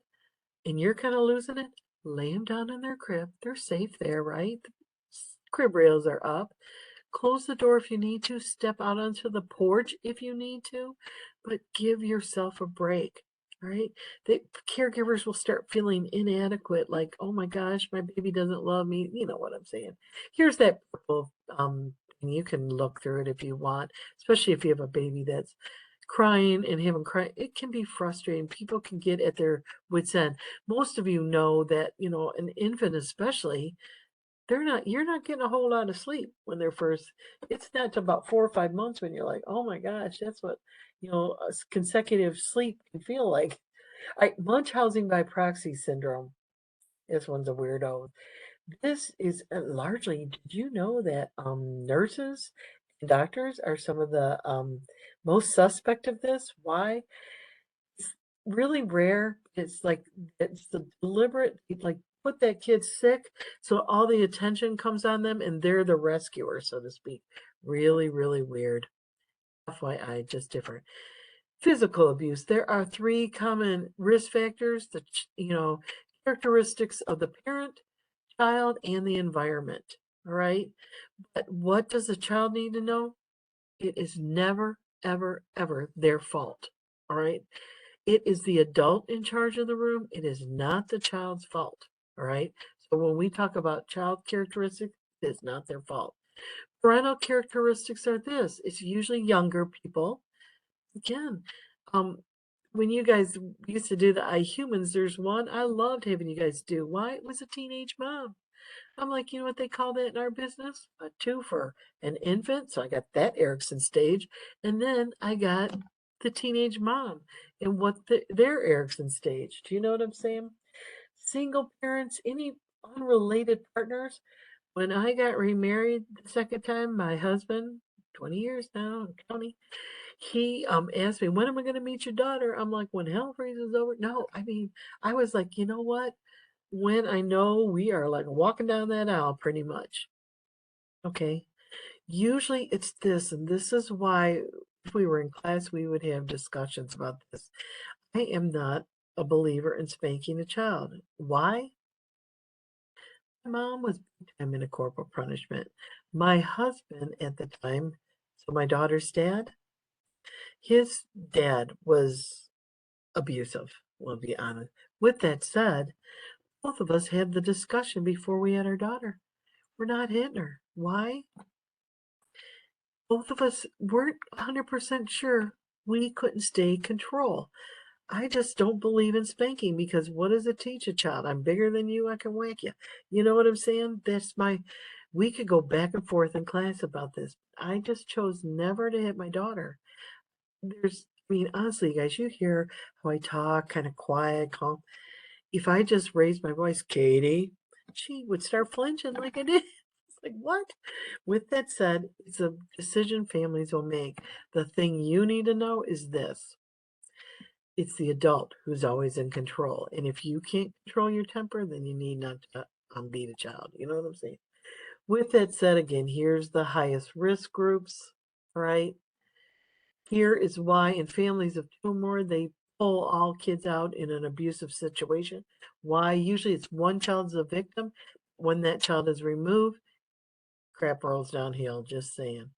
and you're kind of losing it, lay them down in their crib. They're safe there, right? The crib rails are up. Close the door if you need to. Step out onto the porch if you need to, but give yourself a break. Right? The caregivers will start feeling inadequate, like, oh my gosh, my baby doesn't love me. You know what I'm saying? Here's that purple thing. You can look through it if you want, especially if you have a baby that's crying and having cry. It can be frustrating. People can get at their wits' end. Most of you know that, an infant especially, you're not getting a whole lot of sleep when they're first. It's not till about 4 or 5 months when you're like, oh my gosh, that's what consecutive sleep can feel like. Munchausen by proxy syndrome. This one's a weirdo. This is largely, did you know that nurses and doctors are some of the most suspect of this? Why? It's really rare. It's the deliberate, like, put that kid sick so all the attention comes on them and they're the rescuer, so to speak. Really, really weird. FYI, just different. Physical abuse. There are three common risk factors, characteristics of the parent, child, and the environment. All right. But what does the child need to know? It is never, ever, ever their fault. All right. It is the adult in charge of the room. It is not the child's fault. All right. So when we talk about child characteristics, it is not their fault. Parental characteristics are this. It's usually younger people. Again, um, when you guys used to do the iHumans, there's one I loved having you guys do. Why? It was a teenage mom. I'm like, you know what they call that in our business? A two for an infant. So I got that Erickson stage. And then I got the teenage mom and their Erickson stage. Do you know what I'm saying? Single parents, any unrelated partners. When I got remarried the second time, my husband, 20 years now, counting, he asked me, when am I going to meet your daughter? I'm like, when hell freezes over. No, I mean, I was like, you know what? When I know we are like walking down that aisle pretty much. Okay. Usually it's this, and this is why if we were in class, we would have discussions about this. I am not a believer in spanking a child. Why? My mom was big time into corporal punishment. My husband at the time, so my daughter's dad, his dad was abusive, we'll be honest. With that said, both of us had the discussion before we had our daughter. We're not hitting her. Why? both of us weren't 100% sure we couldn't stay control. I just don't believe in spanking because what does it teach a child? I'm bigger than you, I can whack you. You know what I'm saying? We could go back and forth in class about this. I just chose never to hit my daughter. I mean, honestly, guys, you hear how I talk, kind of quiet, calm. If I just raised my voice, Katie, she would start flinching like I did. It's like, what? With that said, it's a decision families will make. The thing you need to know is this. It's the adult who's always in control. And if you can't control your temper, then you need not to beat a child. You know what I'm saying? With that said, again, here's the highest risk groups, right? Here is why in families of two or more, they pull all kids out in an abusive situation. Why? Usually it's one child's a victim. When that child is removed, crap rolls downhill, just saying.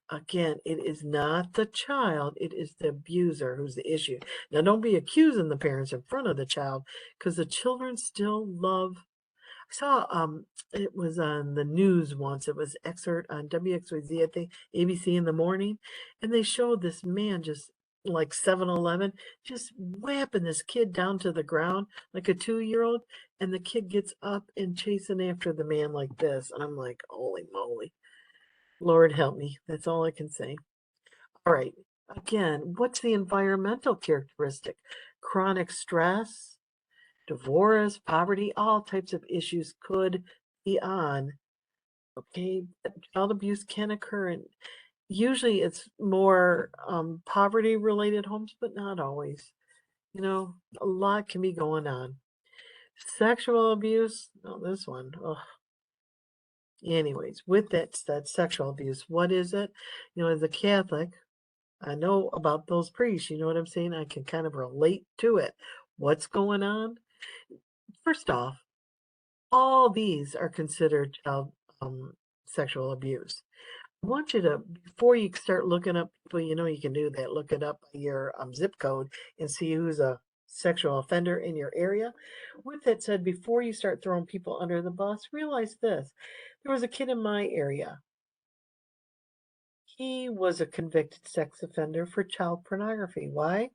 Again, it is not the child, it is the abuser who's the issue. Now, don't be accusing the parents in front of the child because the children still love. I saw it was on the news once. It was excerpt on WXYZ, I think, ABC in the morning, and they showed this man just like 7-Eleven, just whapping this kid down to the ground like a 2-year-old, and the kid gets up and chasing after the man like this, and I'm like, holy moly, Lord help me. That's all I can say. All right. Again, what's the environmental characteristic? Chronic stress, divorce, poverty, all types of issues could be on. Okay, but child abuse can occur, and usually it's more poverty related homes, but not always. You know, a lot can be going on. Sexual abuse, no, this one. Ugh. Anyways, with that said, sexual abuse, what is it? You know, as a Catholic, I know about those priests. You know what I'm saying? I can kind of relate to it. What's going on? First off, all these are considered child sexual abuse. I want you to, before you start looking up people, you know, you can do that. Look it up by your zip code and see who's a sexual offender in your area. With that said, before you start throwing people under the bus, realize this. There was a kid in my area. He was a convicted sex offender for child pornography. Why?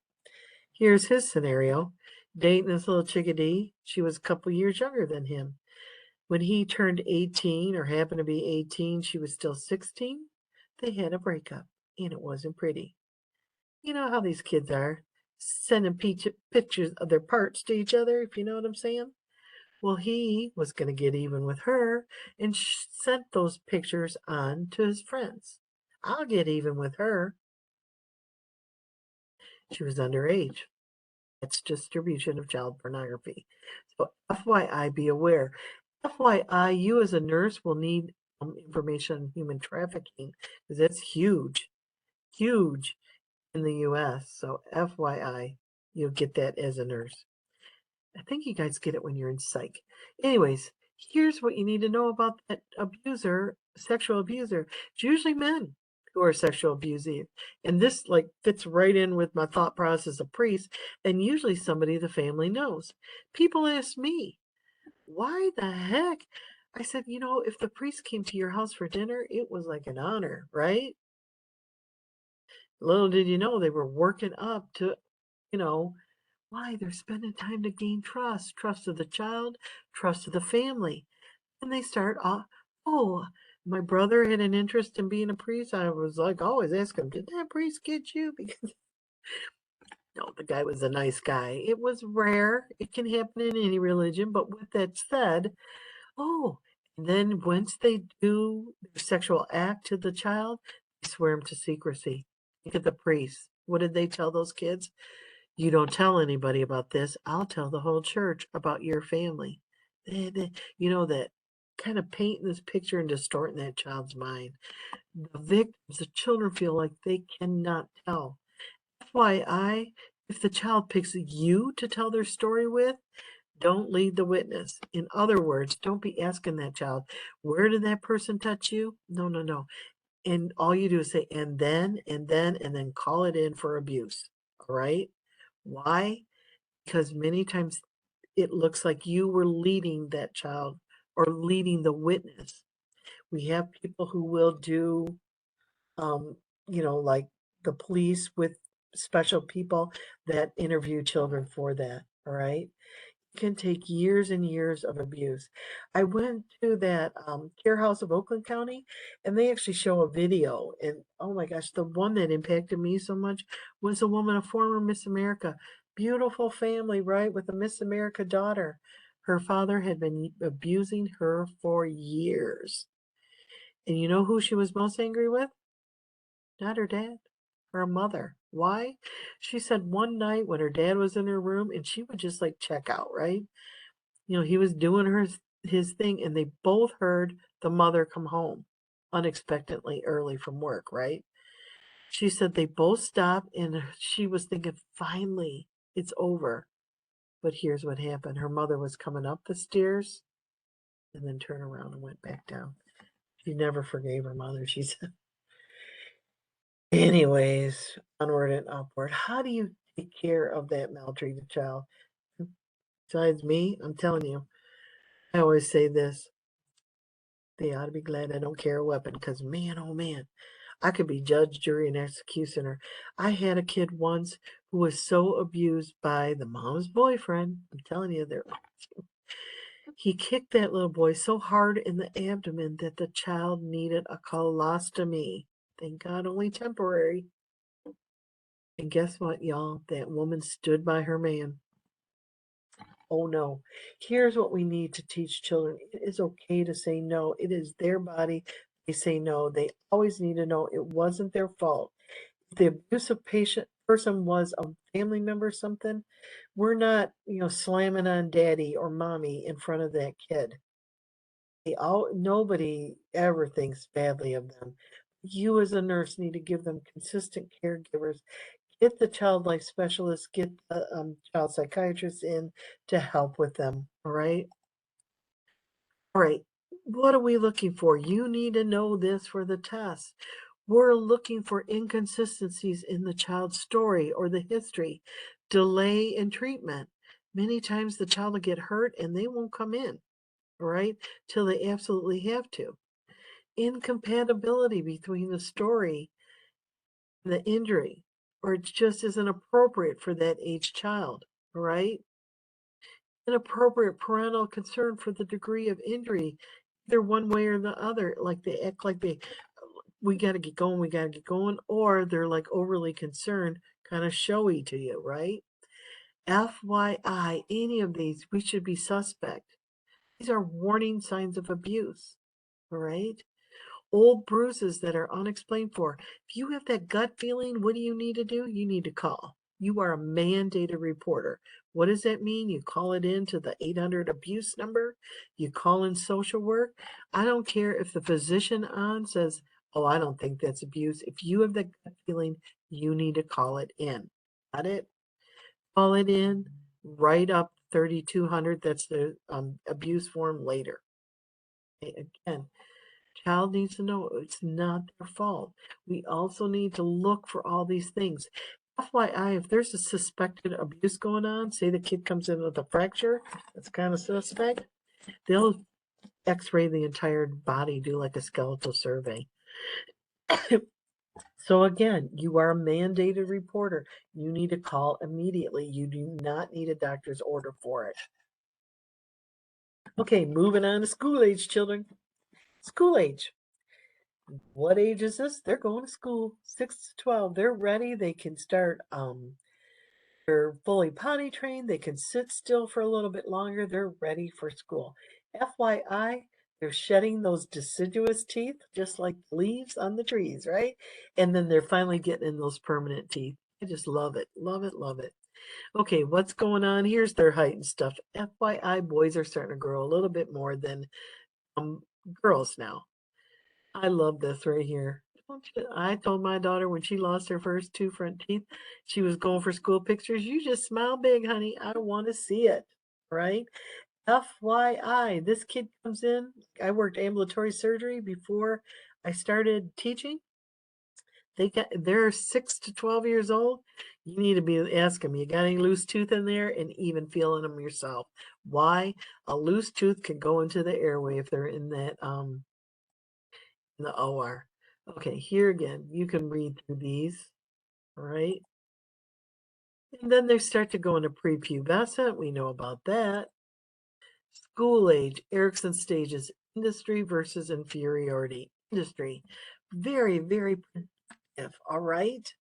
Here's his scenario. Dating this little chickadee. She was a couple years younger than him. When he turned 18 or happened to be 18, she was still 16. They had a breakup, and it wasn't pretty. You know how these kids are, sending pictures of their parts to each other, if you know what I'm saying? Well, he was going to get even with her and sent those pictures on to his friends. I'll get even with her. She was underage. That's distribution of child pornography. So FYI, be aware. FYI, you as a nurse will need information on human trafficking because that's huge, huge in the US. So FYI, you'll get that as a nurse. I think you guys get it when you're in psych. Anyways, here's what you need to know about that abuser, sexual abuser. It's usually men who are sexual abusing. And this like fits right in with my thought process of priest, and usually somebody the family knows. People ask me, why the heck? I said, you know, if the priest came to your house for dinner, it was like an honor, right? Little did you know they were working up to, you know, why they're spending time to gain trust of the child, trust of the family. And they start off, oh, my brother had an interest in being a priest. I was like, always ask him, did that priest get you? Because no, the guy was a nice guy. It was rare. It can happen in any religion. But with that said, oh, and then once they do their sexual act to the child, they swear him to secrecy. Look at the priests. What did they tell those kids? You don't tell anybody about this. I'll tell the whole church about your family. You know, that kind of painting this picture and distorting that child's mind. The victims, the children feel like they cannot tell. FYI, if the child picks you to tell their story with, don't lead the witness. In other words, don't be asking that child, where did that person touch you? No, no, no. And all you do is say, and then, and then, and then call it in for abuse. All right? Why? Because many times it looks like you were leading that child or leading the witness. We have people who will do um, like the police with special people that interview children for that, all right? It can take years and years of abuse. I went to that care house of Oakland County, and they actually show a video. And oh my gosh, the one that impacted me so much was a woman, a former Miss America. Beautiful family, right? With a Miss America daughter. Her father had been abusing her for years. And you know who she was most angry with? Not her dad, her mother. Why? She said one night when her dad was in her room and she would just like check out, right? He was doing his thing and they both heard the mother come home unexpectedly early from work, right? She said they both stopped and she was thinking, finally, it's over. But here's what happened. Her mother was coming up the stairs and then turned around and went back down. She never forgave her mother, she said. Anyways, onward and upward. How do you take care of that maltreated child? Besides me, I'm telling you, I always say this. They ought to be glad I don't carry a weapon because, man, oh man, I could be judge, jury, and executioner. I had a kid once who was so abused by the mom's boyfriend. I'm telling you, he kicked that little boy so hard in the abdomen that the child needed a colostomy. Thank God, only temporary. And guess what, y'all? That woman stood by her man. Oh no. Here's what we need to teach children. It is okay to say no. It is their body. They say no. They always need to know it wasn't their fault. If the abusive person was a family member or something, we're not, slamming on daddy or mommy in front of that kid. Nobody ever thinks badly of them. You as a nurse need to give them consistent caregivers. Get the child life specialist, get the child psychiatrist in to help with them. All right. All right. What are we looking for? You need to know this for the test. We're looking for inconsistencies in the child's story or the history, delay in treatment. Many times the child will get hurt and they won't come in, all right, till they absolutely have to. Incompatibility between the story and the injury, or it just isn't appropriate for that age child, all right? Inappropriate parental concern for the degree of injury, either one way or the other, like they act like we got to get going, we got to get going, or they're like overly concerned, kind of showy to you, right? FYI, any of these, we should be suspect. These are warning signs of abuse, all right? Old bruises that are unexplained for. If you have that gut feeling, what do you need to do? You need to call. You are a mandated reporter. What does that mean? You call it in to the 800 abuse number. You call in social work. I don't care if the physician on says, oh, I don't think that's abuse. If you have that gut feeling, you need to call it in. Got it? Call it in. Write up 3200. That's the abuse form later. Okay, again, child needs to know it's not their fault. We also need to look for all these things. FYI, if there's a suspected abuse going on, say the kid comes in with a fracture, that's kind of suspect, they'll x-ray the entire body, do like a skeletal survey. So again, you are a mandated reporter. You need to call immediately. You do not need a doctor's order for it. Okay, moving on to school age children. School age. What age is this? They're going to school, 6 to 12. They're ready. They can start, they're fully potty trained. They can sit still for a little bit longer. They're ready for school. FYI, they're shedding those deciduous teeth, just like leaves on the trees, right? And then they're finally getting in those permanent teeth. I just love it. Love it. Love it. Okay, what's going on? Here's their height and stuff. FYI, boys are starting to grow a little bit more than girls now. I love this right here. I told my daughter when she lost her first two front teeth, she was going for school pictures. You just smile big, honey. I want to see it. Right? FYI, this kid comes in. I worked ambulatory surgery before I started teaching. They're 6 to 12 years old. You need to be asking them, you got any loose tooth in there, and even feeling them yourself. Why? A loose tooth can go into the airway if they're in that in the OR. Okay, here again, you can read through these, all right? And then they start to go into prepubescent. We know about that. School age, Erickson stages, industry versus inferiority. Industry, very, very productive, all right?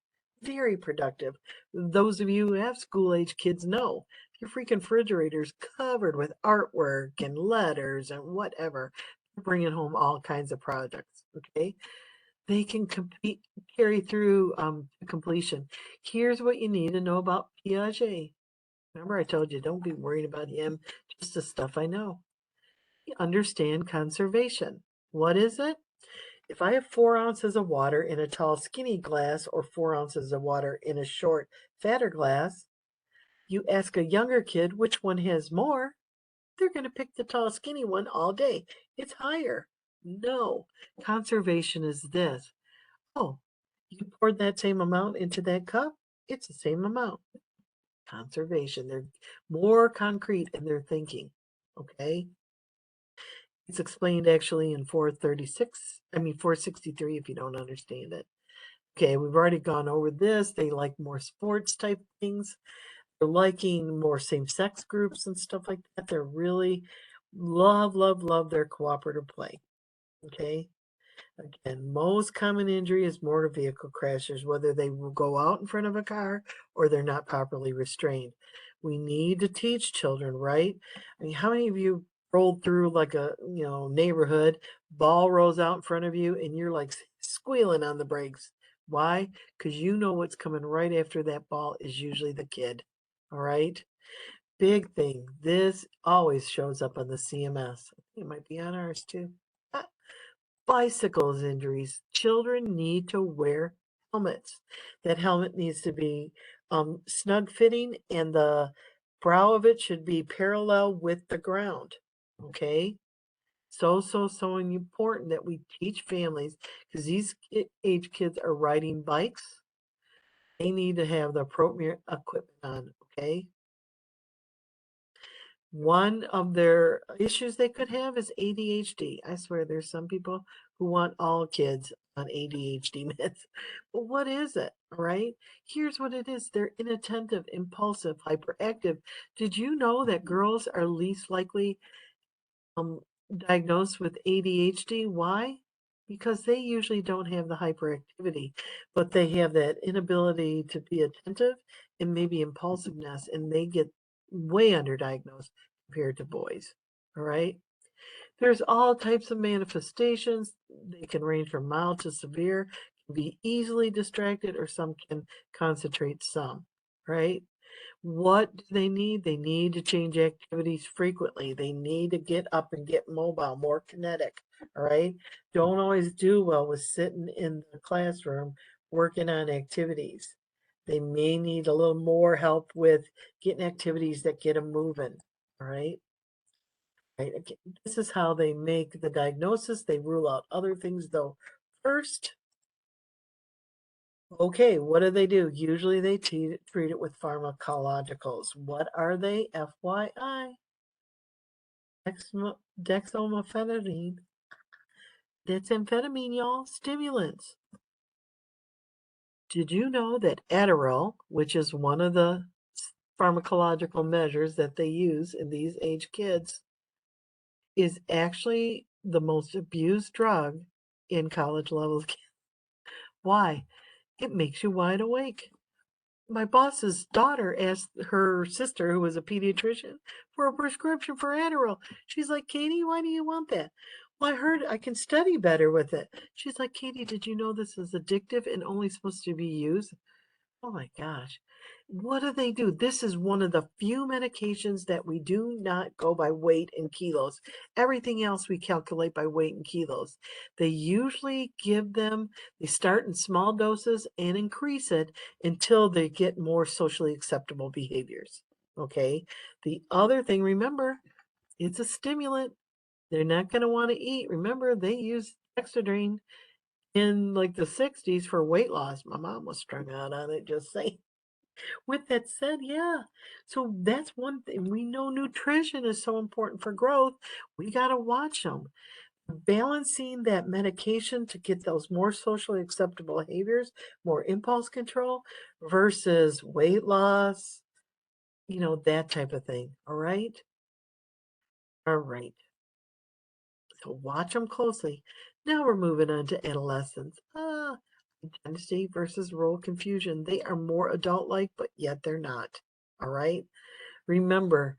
Very productive. Those of you who have school age kids know your freaking refrigerator's covered with artwork and letters and whatever. They're bringing home all kinds of projects, okay? They can compete, carry through to completion. Here's what you need to know about Piaget. Remember, I told you, don't be worried about him, just the stuff I know. Understand conservation. What is it? If I have 4 ounces of water in a tall, skinny glass or 4 ounces of water in a short, fatter glass, you ask a younger kid which one has more, they're going to pick the tall, skinny one all day. It's higher. No, conservation is this. Oh, you poured that same amount into that cup? It's the same amount. Conservation. They're more concrete in their thinking. Okay? It's explained actually in 463 if you don't understand it. Okay, we've already gone over this. They like more sports type things. They're liking more same-sex groups and stuff like that. They're really love their cooperative play. Okay? Again, most common injury is motor vehicle crashes, whether they will go out in front of a car or they're not properly restrained. We need to teach children, right? I mean, how many of you rolled through like a neighborhood, ball rolls out in front of you, and you're like squealing on the brakes? Why? Because you know what's coming right after that ball is usually the kid. All right? Big thing. This always shows up on the CMS. I think it might be on ours too. Bicycles injuries. Children need to wear helmets. That helmet needs to be snug fitting and the brow of it should be parallel with the ground. Okay? So important that we teach families because these age kids are riding bikes. They need to have the appropriate equipment on. Okay? One of their issues they could have is ADHD. I swear there's some people who want all kids on ADHD meds. But what is it? All right. Here's what it is. They're inattentive, impulsive, hyperactive. Did you know that girls are least likely um, diagnosed with ADHD? Why? Because they usually don't have the hyperactivity, but they have that inability to be attentive and maybe impulsiveness, and they get way underdiagnosed compared to boys. All right. There's all types of manifestations. They can range from mild to severe, can be easily distracted, or some can concentrate some. Right? What do they need? They need to change activities frequently. They need to get up and get mobile, more kinetic. All right. Don't always do well with sitting in the classroom working on activities. They may need a little more help with getting activities that get them moving. All right. Right. Okay. This is how they make the diagnosis. They rule out other things though. First, okay, what do? Usually they treat it with pharmacologicals. What are they? FYI, dexamethasone. That's amphetamine, y'all. Stimulants. Did you know that Adderall, which is one of the pharmacological measures that they use in these age kids, is actually the most abused drug in college level kids? Why? It makes you wide awake. My boss's daughter asked her sister, who was a pediatrician, for a prescription for Adderall. She's like, Katie, why do you want that? Well, I heard I can study better with it. She's like, Katie, did you know this is addictive and only supposed to be used? Oh my gosh. What do? This is one of the few medications that we do not go by weight in kilos. Everything else we calculate by weight in kilos. They usually give them, they start in small doses and increase it until they get more socially acceptable behaviors. Okay. The other thing, remember, it's a stimulant. They're not going to want to eat. Remember, they use Dexedrine in like the 60s for weight loss. My mom was strung out on it, just saying. With that said, yeah. So that's one thing. We know nutrition is so important for growth. We got to watch them. balancing that medication to get those more socially acceptable behaviors, more impulse control versus weight loss, that type of thing. All right. All right. So watch them closely. Now we're moving on to adolescence. Identity versus role confusion. They are more adult-like, but yet they're not. All right. Remember,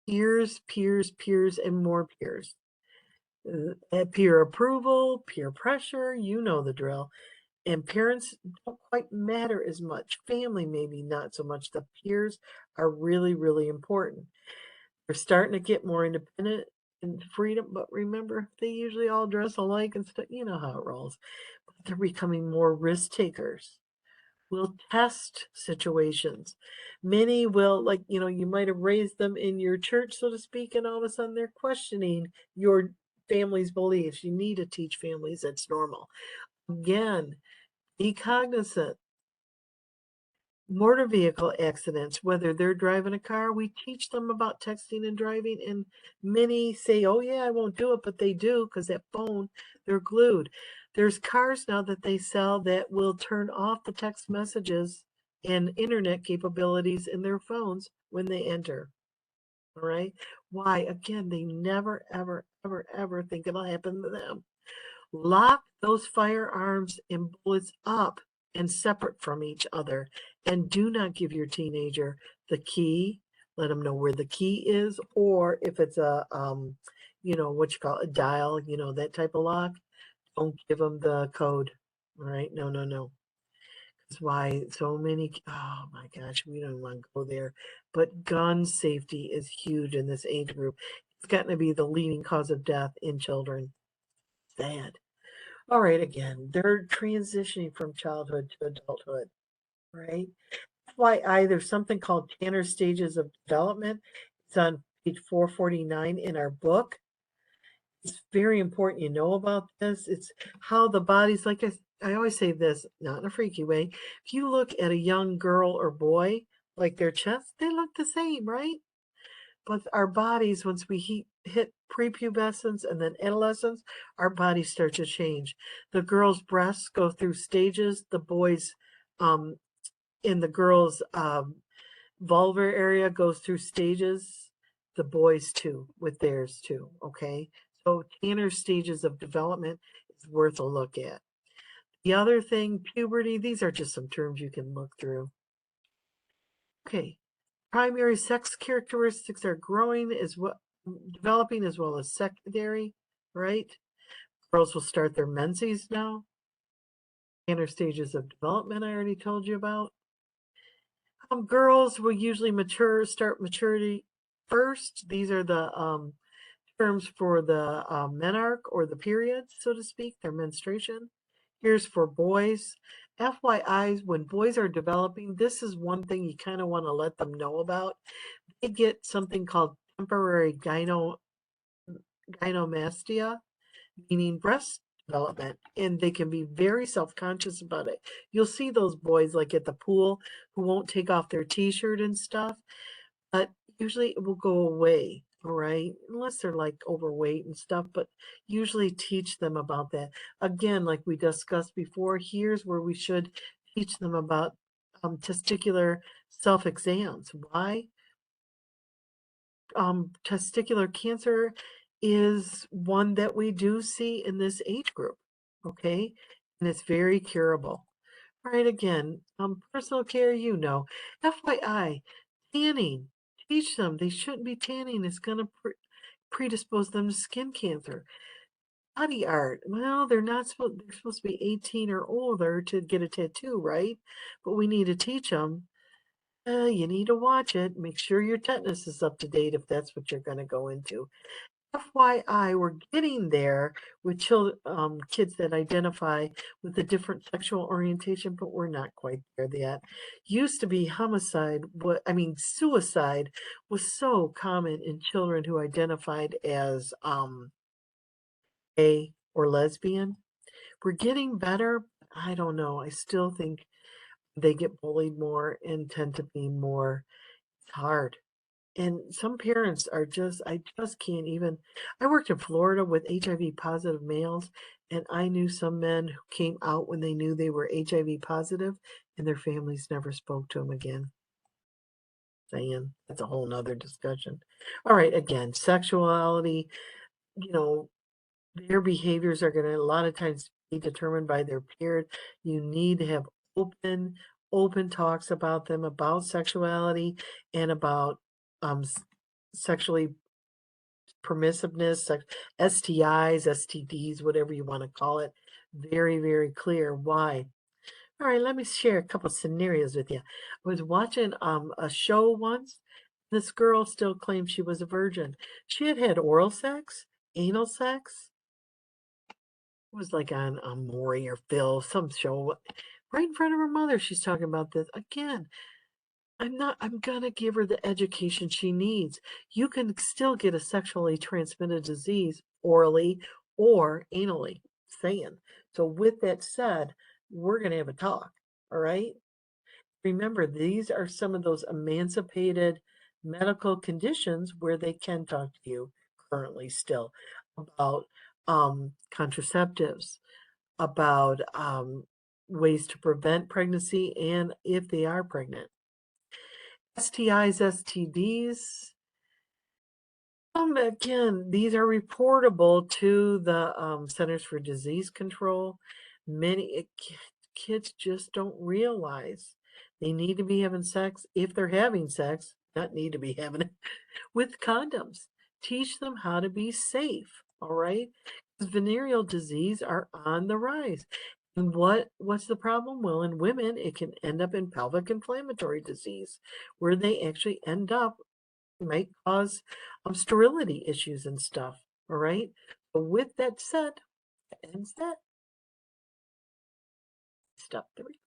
peers, peers, peers, and more peers. Peer approval, peer pressure, you know the drill. And parents don't quite matter as much. Family, maybe not so much. The peers are really, really important. They're starting to get more independent and freedom, but remember, they usually all dress alike and stuff. You know how it rolls. But they're becoming more risk takers. Will test situations. Many will, like, you might have raised them in your church, so to speak, and all of a sudden they're questioning your family's beliefs. You need to teach families that's normal. Again, be cognizant. Motor vehicle accidents, whether they're driving a car, we teach them about texting and driving, and many say, oh yeah, I won't do it, but they do because that phone, they're glued. There's cars now that they sell that will turn off the text messages and internet capabilities in their phones when they enter. All right. Why? Again, they never, ever, ever, ever think it'll happen to them. Lock those firearms and bullets up and separate from each other. And do not give your teenager the key. Let them know where the key is, or if it's a, what you call a dial, that type of lock. Don't give them the code. All right. No, no, no. That's why so many, oh my gosh, we don't want to go there. But gun safety is huge in this age group. It's gotten to be the leading cause of death in children. Sad. All right, again, they're transitioning from childhood to adulthood, right? FYI, there's something called Tanner stages of development. It's on page 449 in our book. It's very important you know about this. It's how the body's like I always say this, not in a freaky way. If you look at a young girl or boy, like their chest, they look the same, right? But our bodies, once we hit prepubescence and then adolescence, our bodies start to change. The girl's breasts go through stages. The boys, um, in the girl's vulvar area goes through stages. The boys too, with theirs too. Okay, so Tanner's stages of development is worth a look at. The other thing, puberty. These are just some terms you can look through. Okay, primary sex characteristics are growing as well, developing as well as secondary, right? Girls will start their menses now. Inner stages of development I already told you about. Girls will usually start maturity first. These are the terms for the menarche or the period, so to speak, their menstruation. Here's for boys. FYI, when boys are developing, this is one thing you kind of want to let them know about. They get something called temporary gynomastia, meaning breast development, and they can be very self-conscious about it. You'll see those boys like at the pool who won't take off their t-shirt and stuff, but usually it will go away, all right? Unless they're like overweight and stuff, but usually teach them about that. Again, like we discussed before, here's where we should teach them about testicular self-exams. Why? Testicular cancer is one that we do see in this age group, okay? And it's very curable. All right, again, personal care, FYI, tanning, teach them they shouldn't be tanning. It's going to predispose them to skin cancer. Body art, well, they're supposed to be 18 or older to get a tattoo, right? But we need to teach them. You need to watch it. Make sure your tetanus is up to date if that's what you're going to go into. FYI, we're getting there with kids that identify with a different sexual orientation, but we're not quite there yet. Used to be suicide was so common in children who identified as gay or lesbian. We're getting better. I don't know. I still think they get bullied more and tend to be more. It's hard. And some parents are just, I just can't even. I worked in Florida with HIV positive males, and I knew some men who came out when they knew they were HIV positive, and their families never spoke to them again. Saying that's a whole nother discussion. All right, again, sexuality, you know, their behaviors are going to a lot of times be determined by their peers. You need to have open talks about them, about sexuality and about sexually permissiveness, STIs, STDs, whatever you want to call it. Very, very clear. Why? All right, let me share a couple scenarios with you. I was watching a show once. This girl still claimed she was a virgin. She had had oral sex, anal sex. It was like on Maury or Phil, some show, right in front of her mother. She's talking about this again. I'm gonna give her the education she needs. You can still get a sexually transmitted disease orally or anally. Saying. So with that said, we're gonna have a talk. All right. Remember, these are some of those emancipated medical conditions where they can talk to you currently still about contraceptives, about ways to prevent pregnancy and if they are pregnant. STIs, STDs, again, these are reportable to the Centers for Disease Control. Many kids just don't realize they need to be having sex if they're having sex, not need to be having it with condoms. Teach them how to be safe, all right? Because venereal disease are on the rise. And what's the problem? Well, in women, it can end up in pelvic inflammatory disease, where they actually end up might cause sterility issues and stuff. All right. So with that said, that ends that. Step 3.